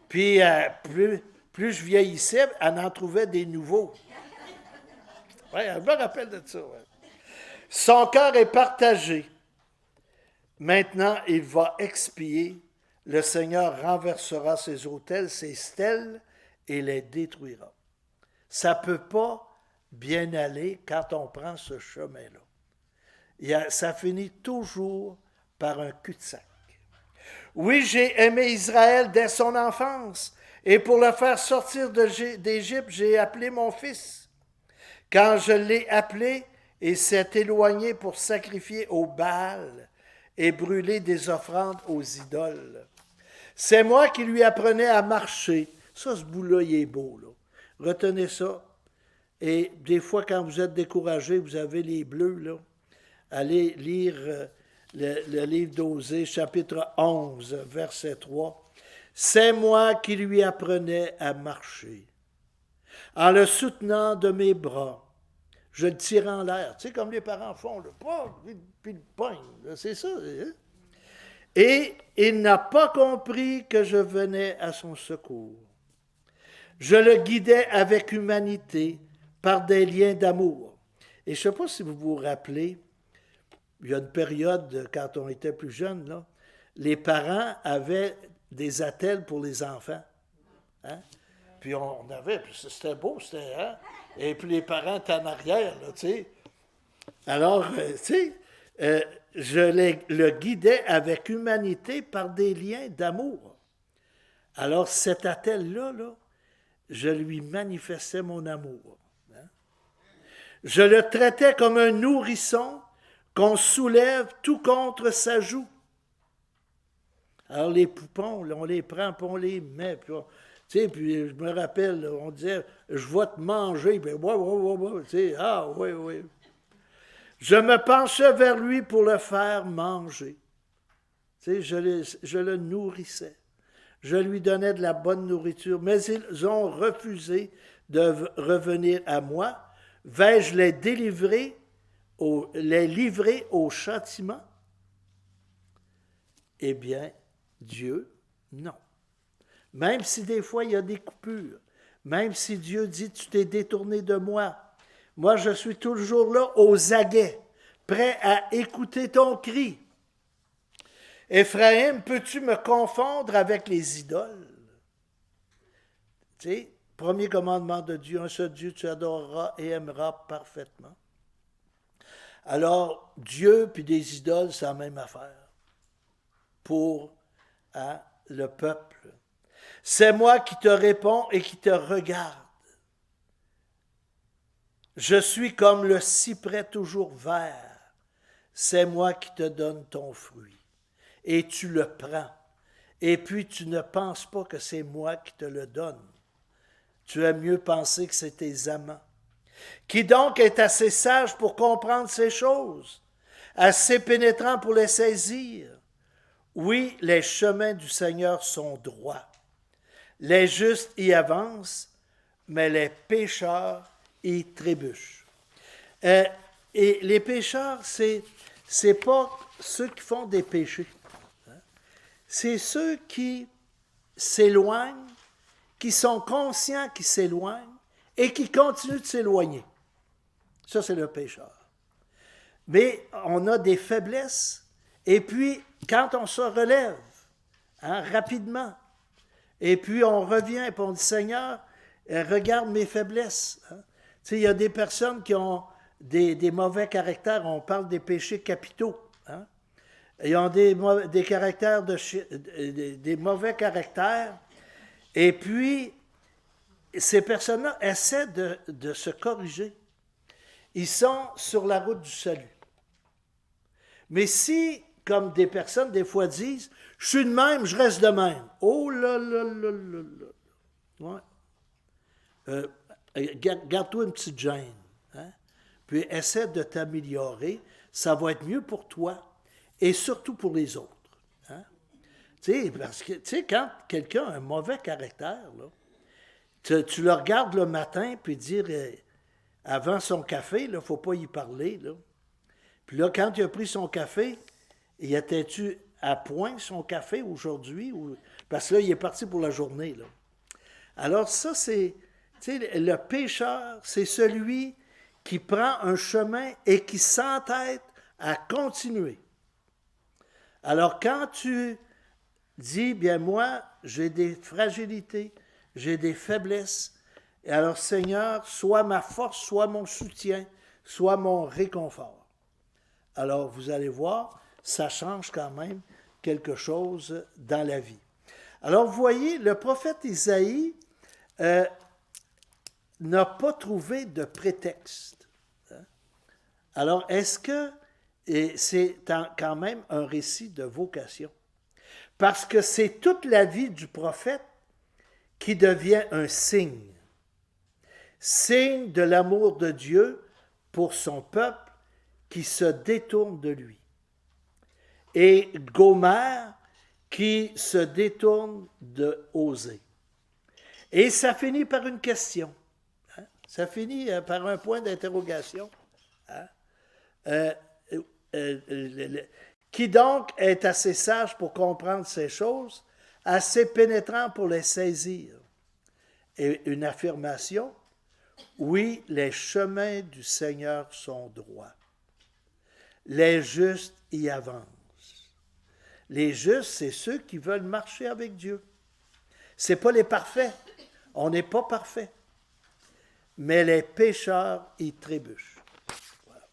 Puis, plus je vieillissais, elle en trouvait des nouveaux. Oui, je me rappelle de ça. Ouais. Son cœur est partagé. Maintenant, il va expier. Le Seigneur renversera ses autels, ses stèles, et les détruira. Ça ne peut pas bien aller quand on prend ce chemin-là. Ça finit toujours par un cul-de-sac. Oui, j'ai aimé Israël dès son enfance, et pour le faire sortir d'Égypte, j'ai appelé mon fils. Quand je l'ai appelé, il s'est éloigné pour sacrifier au Baal et brûler des offrandes aux idoles. C'est moi qui lui apprenais à marcher. Ça, ce bout-là, il est beau, là. Retenez ça. Et des fois, quand vous êtes découragé, vous avez les bleus, là. Allez lire le livre d'Osée, chapitre 11, verset 3. C'est moi qui lui apprenais à marcher. En le soutenant de mes bras, je le tirais en l'air. Tu sais, comme les parents font, là. Puis le pogne, c'est ça. Hein? Et il n'a pas compris que je venais à son secours. Je le guidais avec humanité par des liens d'amour. Et je ne sais pas si vous vous rappelez, il y a une période, quand on était plus jeune, là, les parents avaient des attelles pour les enfants. Hein? Puis on avait, puis c'était beau, c'était, hein? Et puis les parents étaient en arrière, là, tu sais. Alors, tu sais, le guidais avec humanité par des liens d'amour. Alors, cet attelle-là, là, je lui manifestais mon amour. Hein? Je le traitais comme un nourrisson qu'on soulève tout contre sa joue. Alors, les poupons, là, on les prend, puis on les met, puis tu sais, puis je me rappelle, là, on disait, je vais te manger, puis tu sais, ah, oui, oui. Je me penchais vers lui pour le faire manger. Tu sais, je le nourrissais. Je lui donnais de la bonne nourriture, mais ils ont refusé de revenir à moi. Vais-je les livrer au châtiment? Eh bien, Dieu, non. Même si des fois il y a des coupures, même si Dieu dit, tu t'es détourné de moi, moi je suis toujours là aux aguets, prêt à écouter ton cri. Éphraïm, peux-tu me confondre avec les idoles? Tu sais, premier commandement de Dieu, un seul Dieu, tu adoreras et aimeras parfaitement. Alors, Dieu puis des idoles, c'est la même affaire pour le peuple. C'est moi qui te réponds et qui te regarde. Je suis comme le cyprès toujours vert. C'est moi qui te donne ton fruit. Et tu le prends. Et puis tu ne penses pas que c'est moi qui te le donne. Tu as mieux pensé que c'est tes amants. Qui donc est assez sage pour comprendre ces choses, assez pénétrant pour les saisir? Oui, les chemins du Seigneur sont droits. Les justes y avancent, mais les pécheurs y trébuchent. Et les pécheurs, c'est pas ceux qui font des péchés. C'est ceux qui s'éloignent, qui sont conscients qu'ils s'éloignent et qui continuent de s'éloigner. Ça, c'est le pécheur. Mais on a des faiblesses, et puis quand on se relève, rapidement, et puis on revient et puis on dit, Seigneur, regarde mes faiblesses. Tu sais, il y a des personnes qui ont des mauvais caractères, on parle des péchés capitaux. Ils ont des caractères des mauvais caractères, et puis ces personnes-là essaient de se corriger. Ils sont sur la route du salut. Mais si, comme des personnes des fois disent, je suis de même, je reste de même. Oh là là là là là. Ouais. Garde-toi une petite gêne. Puis essaie de t'améliorer. Ça va être mieux pour toi et surtout pour les autres. Tu sais, parce que, tu sais, quand quelqu'un a un mauvais caractère, là, tu le regardes le matin puis dire, avant son café, il ne faut pas y parler, là. Puis là, quand il a pris son café, il était-tu à point son café aujourd'hui? Parce que là, il est parti pour la journée, là. Alors ça, c'est, tu sais, le pécheur, c'est celui qui prend un chemin et qui s'entête à continuer. Alors quand tu dis, bien moi, j'ai des fragilités, j'ai des faiblesses, et alors Seigneur, sois ma force, sois mon soutien, sois mon réconfort. Alors, vous allez voir, ça change quand même quelque chose dans la vie. Alors, vous voyez, le prophète Isaïe n'a pas trouvé de prétexte. Alors, est-ce que c'est quand même un récit de vocation? Parce que c'est toute la vie du prophète qui devient un signe. Signe de l'amour de Dieu pour son peuple qui se détourne de lui. Et Gomère qui se détourne de Osée. Et ça finit par une question. Ça finit par un point d'interrogation. Qui donc est assez sage pour comprendre ces choses, assez pénétrant pour les saisir? Et une affirmation, oui, les chemins du Seigneur sont droits. Les justes y avancent. Les justes, c'est ceux qui veulent marcher avec Dieu. Ce n'est pas les parfaits. On n'est pas parfaits. Mais les pécheurs y trébuchent. Voilà.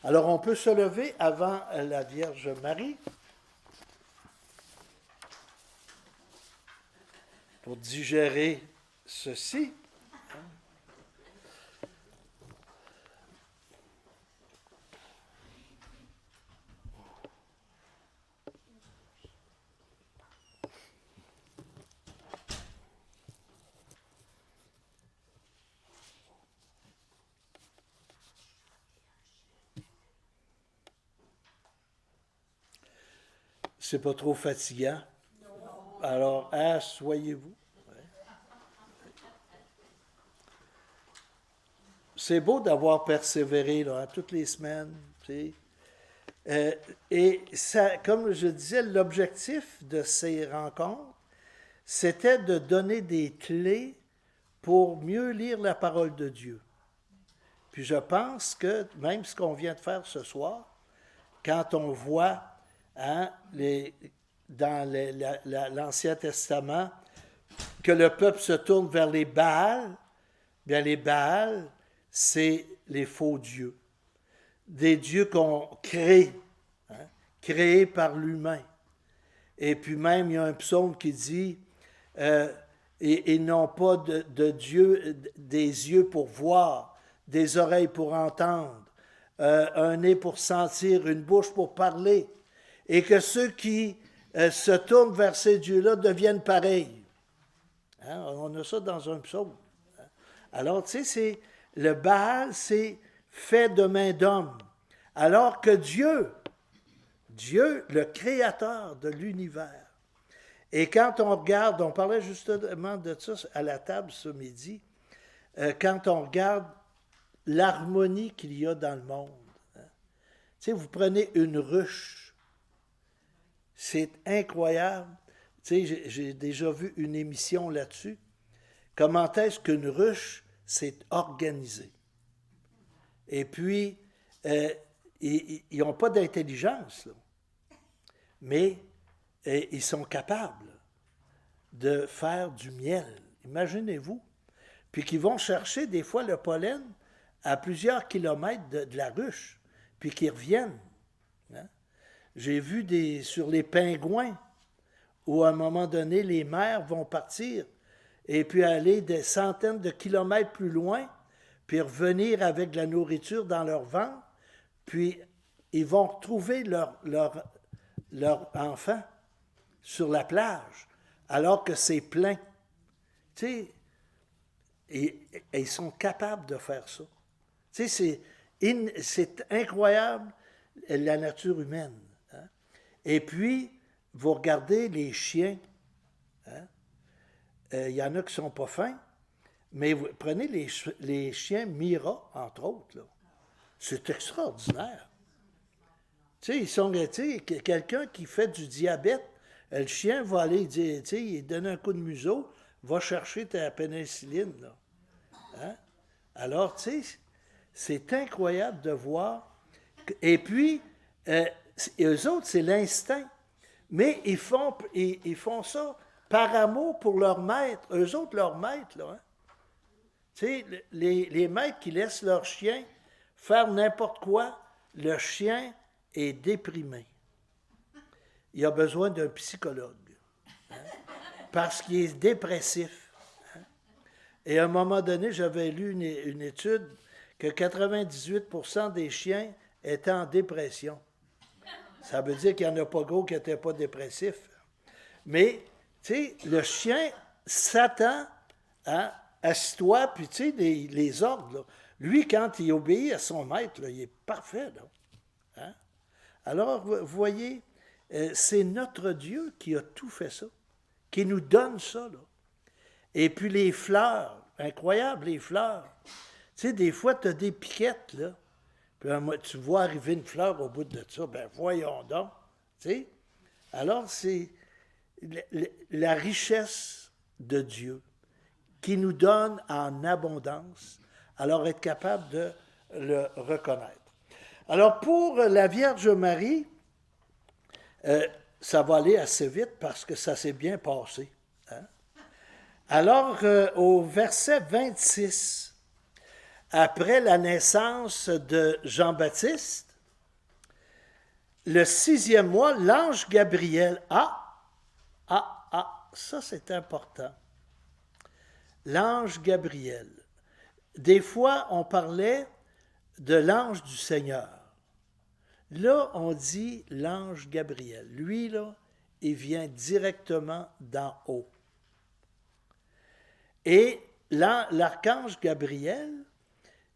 Alors, on peut se lever avant la Vierge Marie pour digérer ceci. C'est pas trop fatigant. Alors, asseyez-vous. C'est beau d'avoir persévéré là, toutes les semaines. Tu sais. Et ça, comme je disais, l'objectif de ces rencontres, c'était de donner des clés pour mieux lire la parole de Dieu. Puis je pense que même ce qu'on vient de faire ce soir, quand on voit dans l'Ancien Testament que le peuple se tourne vers les Baals, bien les Baals, c'est les faux dieux. Des dieux qu'on crée, créés par l'humain. Et puis même, il y a un psaume qui dit ils n'ont pas de Dieu, des yeux pour voir, des oreilles pour entendre, un nez pour sentir, une bouche pour parler, et que ceux qui se tournent vers ces dieux-là deviennent pareils. On a ça dans un psaume. Alors, tu sais, le Baal, c'est fait de main d'homme. Alors que Dieu, le créateur de l'univers, et quand on regarde, on parlait justement de ça à la table ce midi, quand on regarde l'harmonie qu'il y a dans le monde. Tu sais, vous prenez une ruche, c'est incroyable. Tu sais, j'ai déjà vu une émission là-dessus. Comment est-ce qu'une ruche s'est organisée? Et puis, ils n'ont pas d'intelligence, là. Mais ils sont capables de faire du miel. Imaginez-vous. Puis qu'ils vont chercher des fois le pollen à plusieurs kilomètres de la ruche, puis qu'ils reviennent. Hein? J'ai vu sur les pingouins, où à un moment donné, les mères vont partir et puis aller des centaines de kilomètres plus loin, puis revenir avec de la nourriture dans leur ventre, puis ils vont retrouver leur enfant sur la plage, alors que c'est plein. Tu sais, et ils sont capables de faire ça. Tu sais, c'est incroyable, la nature humaine. Hein? Et puis, vous regardez les chiens. Hein? Y en a qui ne sont pas fins, mais vous prenez les chiens Mira, entre autres. Là. C'est extraordinaire. Tu sais, ils sont, tu sais, quelqu'un qui fait du diabète, le chien va aller dire, tu sais, il donne un coup de museau, va chercher ta pénicilline, là. Hein? Alors, tu sais, c'est incroyable de voir. Et puis, eux autres, c'est l'instinct. Mais ils font ça par amour pour leur maître. Eux autres, leur maître, là. Hein? Tu sais, les maîtres qui laissent leur chien faire n'importe quoi, le chien est déprimé. Il a besoin d'un psychologue. Hein? Parce qu'il est dépressif. Hein? Et à un moment donné, j'avais lu une étude que 98% des chiens étaient en dépression. Ça veut dire qu'il n'y en a pas gros qui n'étaient pas dépressifs. Mais, tu sais, le chien s'attend à assis-toi, puis tu sais, les ordres, là. Lui, quand il obéit à son maître, là, il est parfait, là. Hein? Alors, vous voyez, c'est notre Dieu qui a tout fait ça, qui nous donne ça, là. Et puis les fleurs, incroyable, les fleurs. Tu sais, des fois, tu as des piquettes, là. Puis tu vois arriver une fleur au bout de ça, ben voyons donc. Tu sais? Alors, c'est la richesse de Dieu qui nous donne en abondance, alors être capable de le reconnaître. Alors, pour la Vierge Marie, ça va aller assez vite parce que ça s'est bien passé. Hein? Alors, au verset 26, après la naissance de Jean-Baptiste, le 6e mois, l'ange Gabriel, ça c'est important. L'ange Gabriel. Des fois, on parlait de l'ange du Seigneur. Là, on dit l'ange Gabriel. Lui, là, il vient directement d'en haut. Et l'archange Gabriel,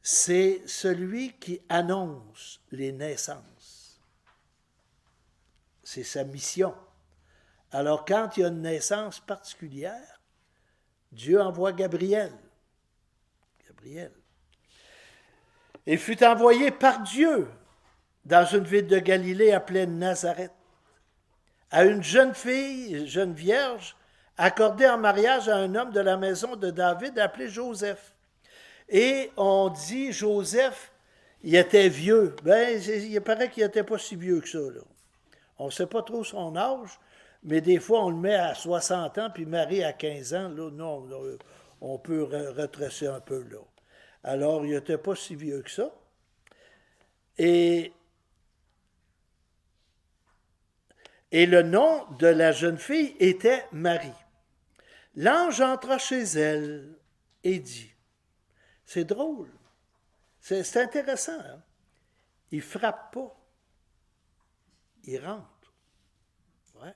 c'est celui qui annonce les naissances. C'est sa mission. Alors, quand il y a une naissance particulière, Dieu envoie Gabriel. Gabriel. Il fut envoyé par Dieu dans une ville de Galilée appelée Nazareth, à une jeune fille, jeune vierge, accordée en mariage à un homme de la maison de David appelé Joseph. Et on dit, Joseph, il était vieux. Ben, il paraît qu'il n'était pas si vieux que ça, là. On ne sait pas trop son âge, mais des fois, on le met à 60 ans, puis Marie à 15 ans. Là, non, là, on peut retracer un peu, là. Alors, il n'était pas si vieux que ça. Et le nom de la jeune fille était Marie. L'ange entra chez elle et dit, c'est drôle, c'est intéressant, hein? Il ne frappe pas, il rentre. Ouais.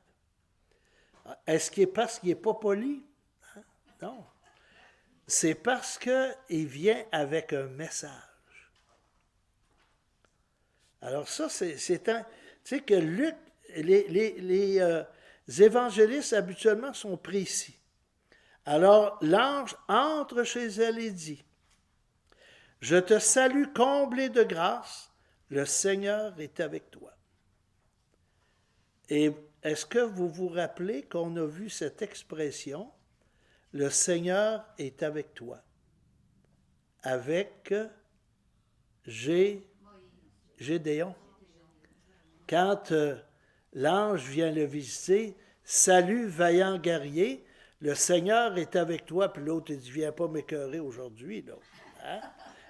Est-ce qu'il est parce qu'il n'est pas poli? Hein? Non. C'est parce qu'il vient avec un message. Alors ça, c'est un... Tu sais que Luc, les évangélistes habituellement sont précis. Alors l'ange entre chez elle et dit, Je te salue, comblé de grâce, le Seigneur est avec toi. Et est-ce que vous vous rappelez qu'on a vu cette expression, le Seigneur est avec toi, avec Gédéon. Quand l'ange vient le visiter, salut vaillant guerrier, le Seigneur est avec toi, puis l'autre il dit, viens pas m'écœurer aujourd'hui, là. Hein?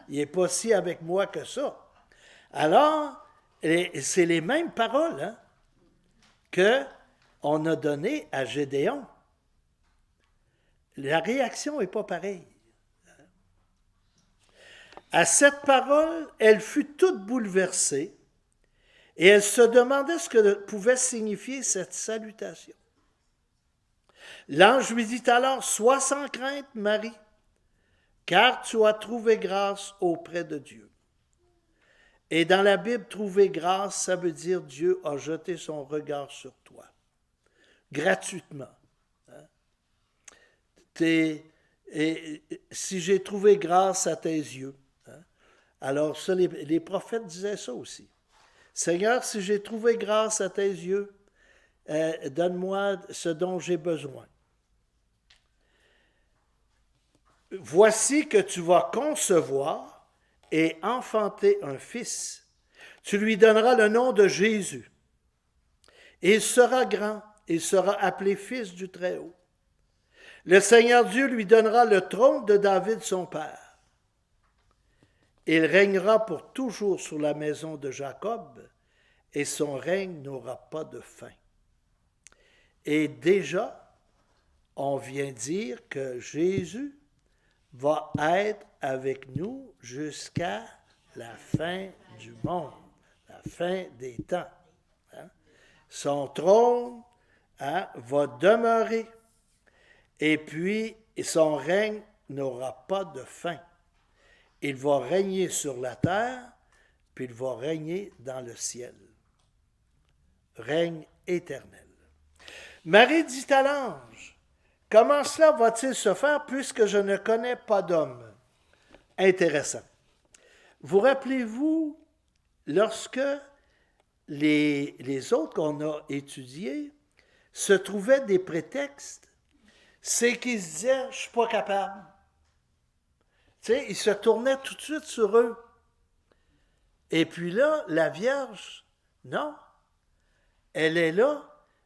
Il n'est pas si avec moi que ça. Alors, c'est les mêmes paroles hein, qu'on a données à Gédéon. La réaction n'est pas pareille. À cette parole, elle fut toute bouleversée et elle se demandait ce que pouvait signifier cette salutation. L'ange lui dit alors, « Sois sans crainte, Marie, car tu as trouvé grâce auprès de Dieu. » Et dans la Bible, trouver grâce, ça veut dire Dieu a jeté son regard sur toi, gratuitement. Et si j'ai trouvé grâce à tes yeux. Hein? Alors, ça, les prophètes disaient ça aussi. Seigneur, si j'ai trouvé grâce à tes yeux, donne-moi ce dont j'ai besoin. Voici que tu vas concevoir et enfanter un fils. Tu lui donneras le nom de Jésus. Et il sera grand, il sera appelé fils du Très-Haut. Le Seigneur Dieu lui donnera le trône de David son père. Il régnera pour toujours sur la maison de Jacob, et son règne n'aura pas de fin. Et déjà, on vient dire que Jésus va être avec nous jusqu'à la fin du monde, la fin des temps. Hein? Son trône va demeurer. Et puis, son règne n'aura pas de fin. Il va régner sur la terre, puis il va régner dans le ciel. Règne éternel. Marie dit à l'ange, « Comment cela va-t-il se faire puisque je ne connais pas d'homme? » Intéressant. Vous rappelez-vous, lorsque les autres qu'on a étudiés se trouvaient des prétextes, c'est qu'ils se disaient, je ne suis pas capable. Tu sais, ils se tournaient tout de suite sur eux. Et puis là, la Vierge, non, elle est là,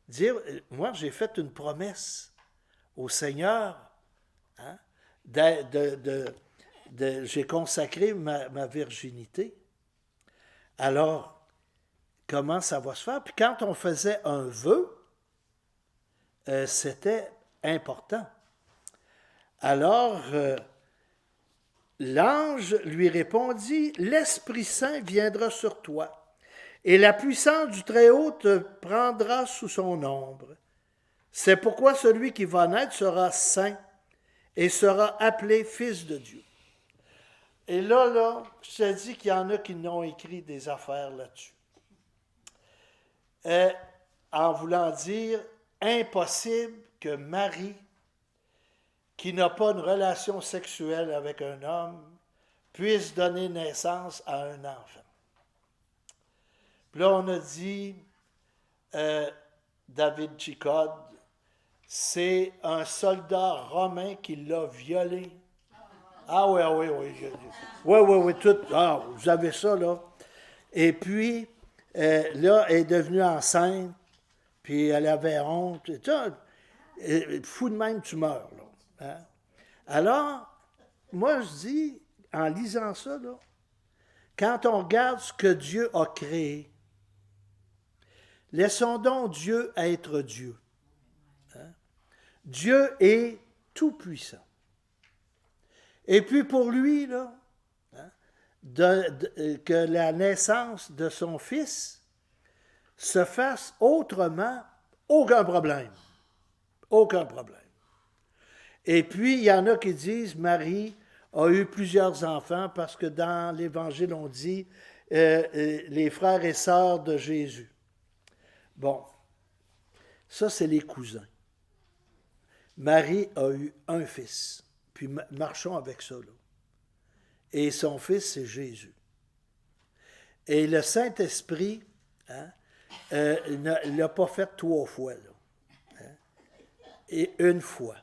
dire, moi j'ai fait une promesse au Seigneur, hein, j'ai consacré ma virginité. Alors, comment ça va se faire? Puis quand on faisait un vœu, c'était important. Alors, l'ange lui répondit, « L'Esprit Saint viendra sur toi, et la puissance du Très-Haut te prendra sous son ombre. C'est pourquoi celui qui va naître sera saint et sera appelé Fils de Dieu. » Et là, je te dis qu'il y en a qui n'ont écrit des affaires là-dessus. En voulant dire, impossible que Marie, qui n'a pas une relation sexuelle avec un homme, puisse donner naissance à un enfant. Puis là, on a dit, David Chicode, c'est un soldat romain qui l'a violé. Ah oui, oui, oui. Oui, tout. Ah, vous avez ça, là. Et puis, là, elle est devenue enceinte, puis elle avait honte. Et ça, fou de même, tu meurs, là. Hein? Alors, moi, je dis, en lisant ça, là, quand on regarde ce que Dieu a créé, laissons donc Dieu être Dieu. Hein? Dieu est tout-puissant. Et puis pour lui, là, hein, que la naissance de son fils se fasse autrement, aucun problème. Aucun problème. Et puis, il y en a qui disent, Marie a eu plusieurs enfants parce que dans l'Évangile, on dit les frères et sœurs de Jésus. Bon, ça, c'est les cousins. Marie a eu un fils, puis marchons avec ça, là. et son fils, c'est Jésus. Et le Saint-Esprit, il ne l'a pas fait 3 fois, là, et une fois.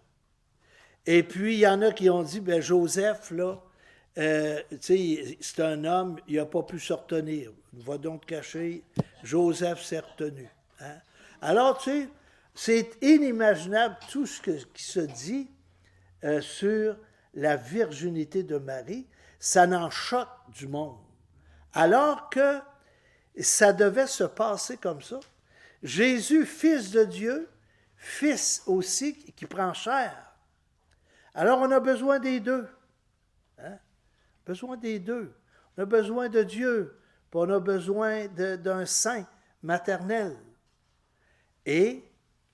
Et puis, il y en a qui ont dit, ben Joseph, là, c'est un homme, il n'a pas pu se retenir. Il va donc cacher, Joseph s'est retenu. Hein? Alors, tu sais, c'est inimaginable tout ce qui se dit sur la virginité de Marie. Ça n'en choque du monde. Alors que ça devait se passer comme ça. Jésus, fils de Dieu, fils aussi qui prend chair. Alors, on a besoin des deux. Hein? Besoin des deux. On a besoin de Dieu, puis on a besoin d'un sein maternel. Et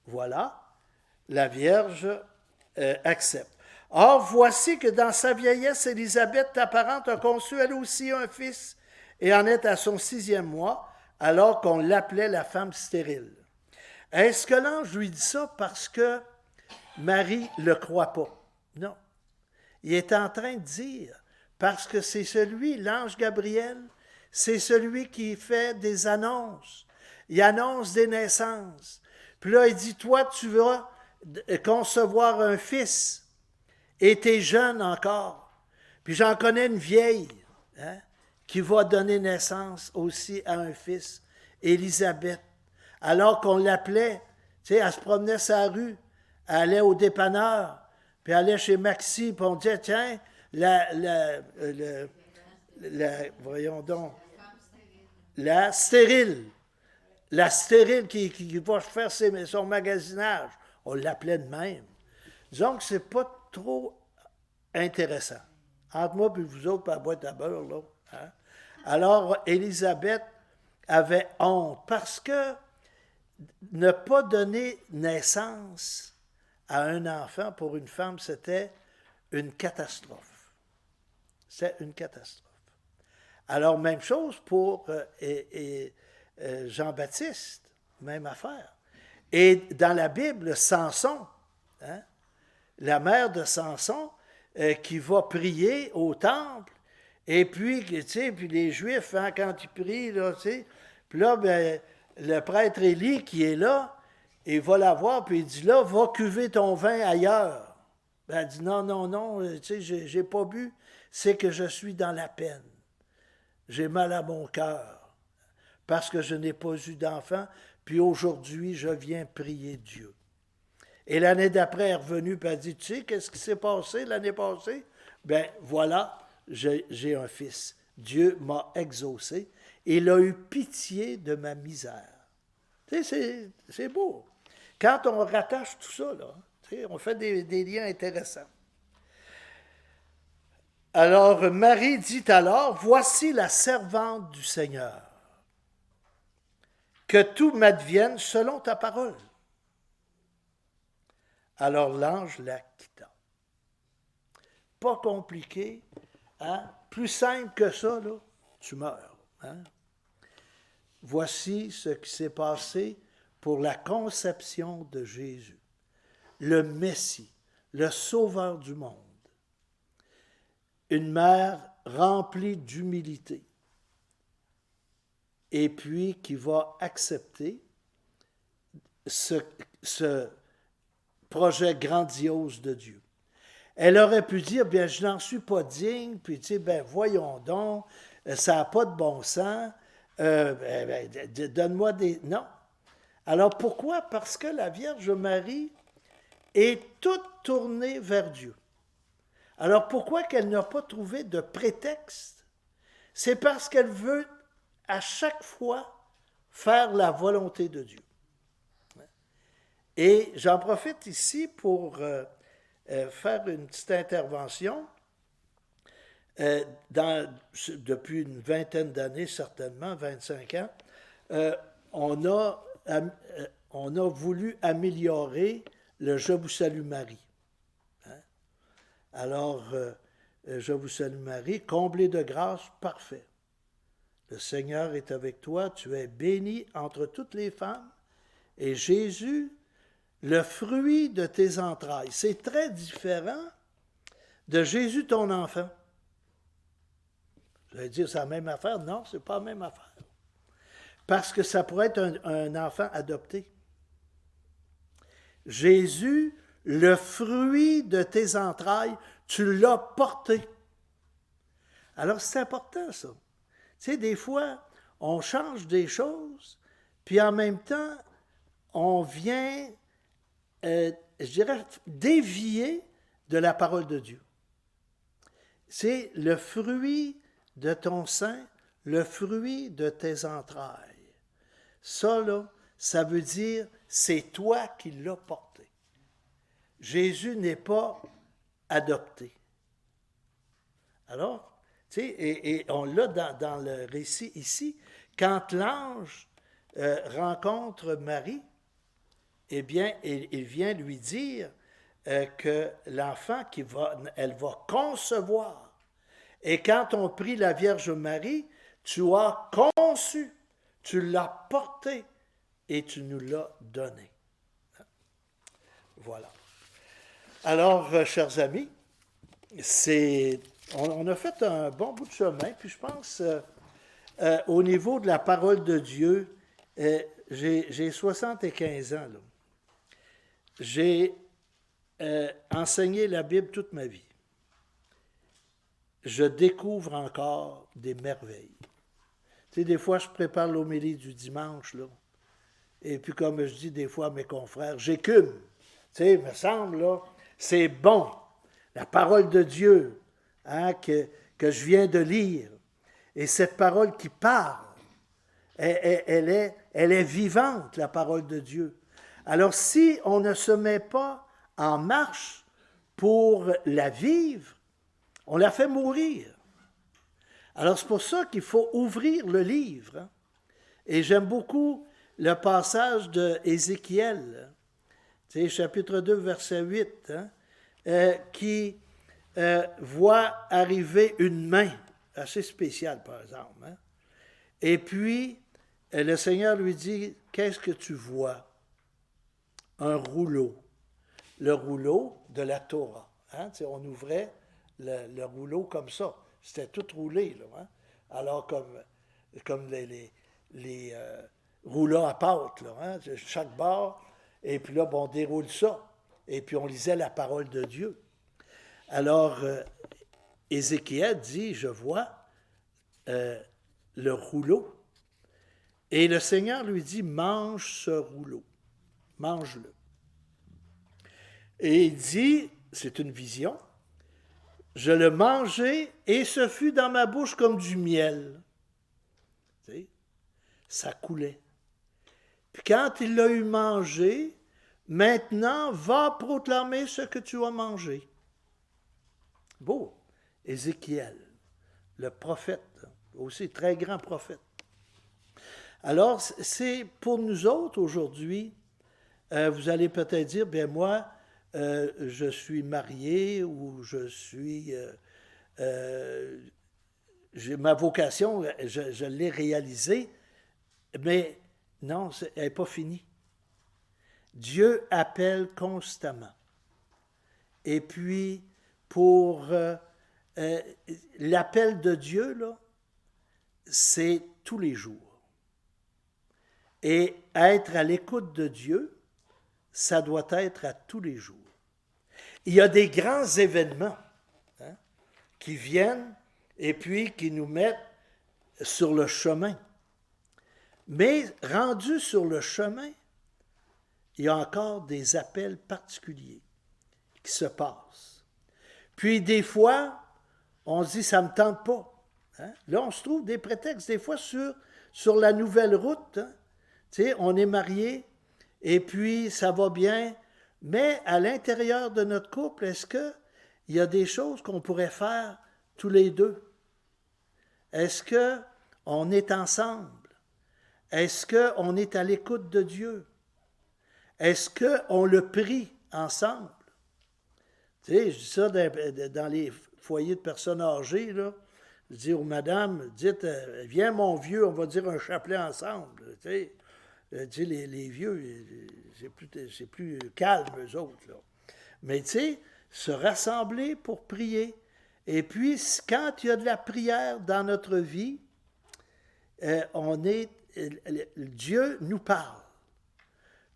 voilà, la Vierge accepte. Or, voici que dans sa vieillesse, Élisabeth, ta parente, a conçu elle aussi un fils, et en est à son 6e mois, alors qu'on l'appelait la femme stérile. Est-ce que l'ange lui dit ça parce que Marie ne le croit pas? Non. Il est en train de dire, parce que c'est celui, l'ange Gabriel, c'est celui qui fait des annonces. Il annonce des naissances. Puis là, il dit, toi, tu vas concevoir un fils, et tu es jeune encore. Puis j'en connais une vieille, qui va donner naissance aussi à un fils, Élisabeth. Alors qu'on l'appelait, tu sais, elle se promenait sur la rue, elle allait au dépanneur, puis elle allait chez Maxi, puis on disait, tiens, voyons donc, la stérile qui va faire son magasinage, on l'appelait de même. Disons que c'est pas trop intéressant. Entre moi et vous autres, par la boîte à beurre, là. Hein? Alors, Élisabeth avait honte parce que ne pas donner naissance à un enfant pour une femme, c'était une catastrophe. C'est une catastrophe. Alors, même chose pour Jean-Baptiste, même affaire. Et dans la Bible, Samson, la mère de Samson, qui va prier au temple, et puis, tu sais, puis les Juifs, quand ils prient, là, tu sais, puis là, ben, le prêtre Élie qui est là, il va la voir, puis il dit, là, va cuver ton vin ailleurs. Ben, elle dit, non, tu sais, j'ai pas bu, c'est que je suis dans la peine. J'ai mal à mon cœur, parce que je n'ai pas eu d'enfant, puis aujourd'hui, je viens prier Dieu. Et l'année d'après, elle est revenue, puis elle dit, tu sais, qu'est-ce qui s'est passé l'année passée? Ben, voilà, j'ai un fils. Dieu m'a exaucé, et il a eu pitié de ma misère. Tu sais, c'est beau. Quand on rattache tout ça, là, tu sais, on fait des liens intéressants. Alors, Marie dit alors, voici la servante du Seigneur. Que tout m'advienne selon ta parole. Alors l'ange la quitta. Pas compliqué, hein? Plus simple que ça, là, tu meurs. Hein? Voici ce qui s'est passé pour la conception de Jésus, le Messie, le Sauveur du monde. Une mère remplie d'humilité et puis qui va accepter ce projet grandiose de Dieu. Elle aurait pu dire, bien, je n'en suis pas digne, puis tu sais, ben, voyons donc, ça n'a pas de bon sens, donne-moi des... Non. Alors pourquoi? Parce que la Vierge Marie est toute tournée vers Dieu. Alors pourquoi qu'elle n'a pas trouvé de prétexte? C'est parce qu'elle veut à chaque fois faire la volonté de Dieu. Et j'en profite ici pour faire une petite intervention. Depuis une vingtaine d'années, certainement, 25 ans, on a voulu améliorer le « Je vous salue Marie ». Hein? Alors, je vous salue Marie, comblée de grâce, parfait. Le Seigneur est avec toi, tu es bénie entre toutes les femmes, et Jésus, le fruit de tes entrailles. C'est très différent de Jésus, ton enfant. Vous allez dire, c'est la même affaire? Non, ce n'est pas la même affaire. Parce que ça pourrait être un enfant adopté. Jésus, le fruit de tes entrailles, tu l'as porté. Alors, c'est important, ça. Tu sais, des fois, on change des choses, puis en même temps, on vient, je dirais, dévier de la parole de Dieu. C'est le fruit de ton sein, le fruit de tes entrailles. Ça, là, ça veut dire, c'est toi qui l'as porté. Jésus n'est pas adopté. Alors, tu sais, et on l'a dans le récit ici, quand l'ange rencontre Marie, eh bien, il vient lui dire que l'enfant elle va concevoir. Et quand on prie la Vierge Marie, tu as conçu, tu l'as porté et tu nous l'as donné. Voilà. Alors, chers amis, on a fait un bon bout de chemin, puis je pense, au niveau de la parole de Dieu, j'ai 75 ans, là. J'ai enseigné la Bible toute ma vie. Je découvre encore des merveilles. Tu sais, des fois, je prépare l'homélie du dimanche, là, et puis comme je dis des fois à mes confrères, j'écume. Tu sais, il me semble, là, c'est bon, la parole de Dieu, hein, que je viens de lire. Et cette parole qui parle, elle est vivante, la parole de Dieu. Alors, si on ne se met pas en marche pour la vivre, on la fait mourir. Alors, c'est pour ça qu'il faut ouvrir le livre. Hein. Et j'aime beaucoup le passage d'Ézéchiel, tu sais, chapitre 2, verset 8, hein, qui voit arriver une main, assez spéciale par exemple. Hein. Et puis, le Seigneur lui dit, qu'est-ce que tu vois? Un rouleau. Le rouleau de la Torah. Hein? Tu sais, on ouvrait le rouleau comme ça. C'était tout roulé. Là, hein? Alors, comme les rouleaux à pâte, là, hein? Chaque bord. Et puis là, on déroule ça. Et puis on lisait la parole de Dieu. Alors, Ézéchiel dit, je vois le rouleau. Et le Seigneur lui dit, mange ce rouleau. Mange-le. Et il dit, c'est une vision, je le mangeai et ce fut dans ma bouche comme du miel. Tu sais, ça coulait. Puis quand il l'a eu mangé, maintenant va proclamer ce que tu as mangé. Beau, Ézéchiel, le prophète, aussi très grand prophète. Alors, c'est pour nous autres aujourd'hui, vous allez peut-être dire, bien moi, je suis marié ou je suis... ma vocation, je l'ai réalisée, mais non, elle n'est pas finie. Dieu appelle constamment. Et puis, pour l'appel de Dieu, là, c'est tous les jours. Et être à l'écoute de Dieu, ça doit être à tous les jours. Il y a des grands événements hein, qui viennent et puis qui nous mettent sur le chemin. Mais rendus sur le chemin, il y a encore des appels particuliers qui se passent. Puis des fois, on se dit, ça ne me tente pas. Hein? Là, on se trouve des prétextes, des fois, sur la nouvelle route. Hein? Tu sais, on est marié, et puis ça va bien, mais à l'intérieur de notre couple, est-ce qu'il y a des choses qu'on pourrait faire tous les deux? Est-ce qu'on est ensemble? Est-ce qu'on est à l'écoute de Dieu? Est-ce qu'on le prie ensemble? Tu sais, je dis ça dans les foyers de personnes âgées, là. Je dis aux madames, dites, viens mon vieux, on va dire un chapelet ensemble. Tu sais, les vieux, c'est plus calme, eux autres. Là. Mais tu sais, se rassembler pour prier. Et puis, quand il y a de la prière dans notre vie, Dieu nous parle.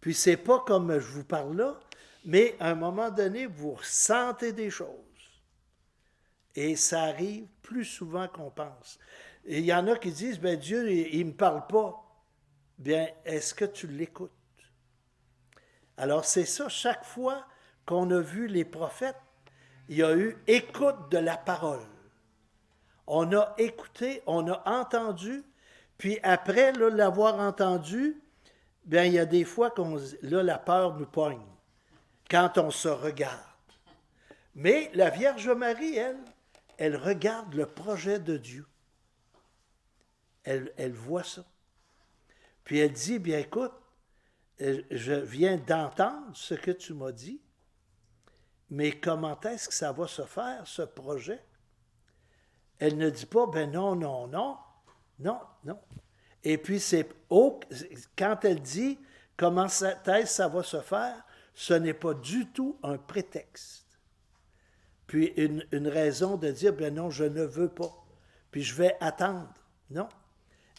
Puis c'est pas comme je vous parle là, mais à un moment donné, vous ressentez des choses. Et ça arrive plus souvent qu'on pense. Et il y en a qui disent, ben Dieu, il ne me parle pas. Bien, est-ce que tu l'écoutes? Alors c'est ça, chaque fois qu'on a vu les prophètes, il y a eu écoute de la parole. On a écouté, on a entendu, puis après là, l'avoir entendu, bien, il y a des fois là, la peur nous pogne, quand on se regarde. Mais la Vierge Marie, elle regarde le projet de Dieu. Elle voit ça. Puis elle dit, bien écoute, je viens d'entendre ce que tu m'as dit, mais comment est-ce que ça va se faire, ce projet? Elle ne dit pas, ben non, non, non, non, non. Et puis, quand elle dit comment est-ce ça va se faire, ce n'est pas du tout un prétexte. Puis une raison de dire, ben non, je ne veux pas, puis je vais attendre. Non,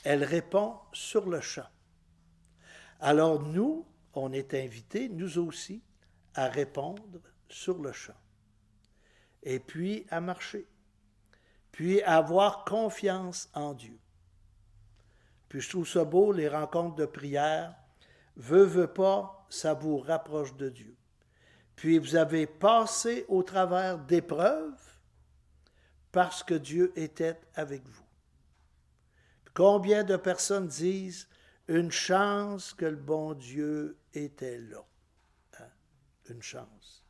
elle répond sur le champ. Alors nous, on est invités, nous aussi, à répondre sur le champ. Et puis à marcher. Puis à avoir confiance en Dieu. Puis je trouve ça beau, les rencontres de prière. Veut pas, ça vous rapproche de Dieu. Puis vous avez passé au travers d'épreuves parce que Dieu était avec vous. Combien de personnes disent une chance que le bon Dieu était là? Hein? Une chance.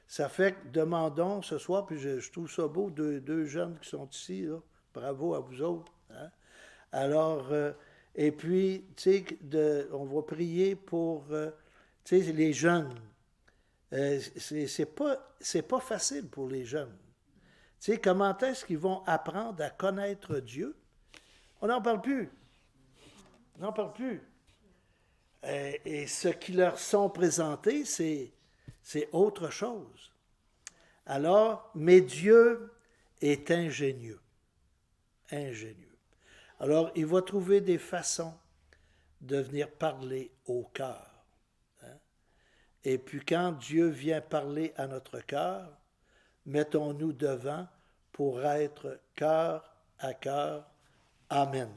Ça fait que demandons ce soir, puis je trouve ça beau, deux jeunes qui sont ici, là. Bravo à vous autres. Hein? Alors, et puis, tu sais, on va prier pour, tu sais, les jeunes. C'est pas facile pour les jeunes. Tu sais, comment est-ce qu'ils vont apprendre à connaître Dieu? On n'en parle plus. On n'en parle plus. Et ce qui leur sont présentés, c'est autre chose. Alors, mais Dieu est ingénieux. Ingénieux. Alors, il va trouver des façons de venir parler au cœur. Hein? Et puis, quand Dieu vient parler à notre cœur, mettons-nous devant pour être cœur à cœur. Amen.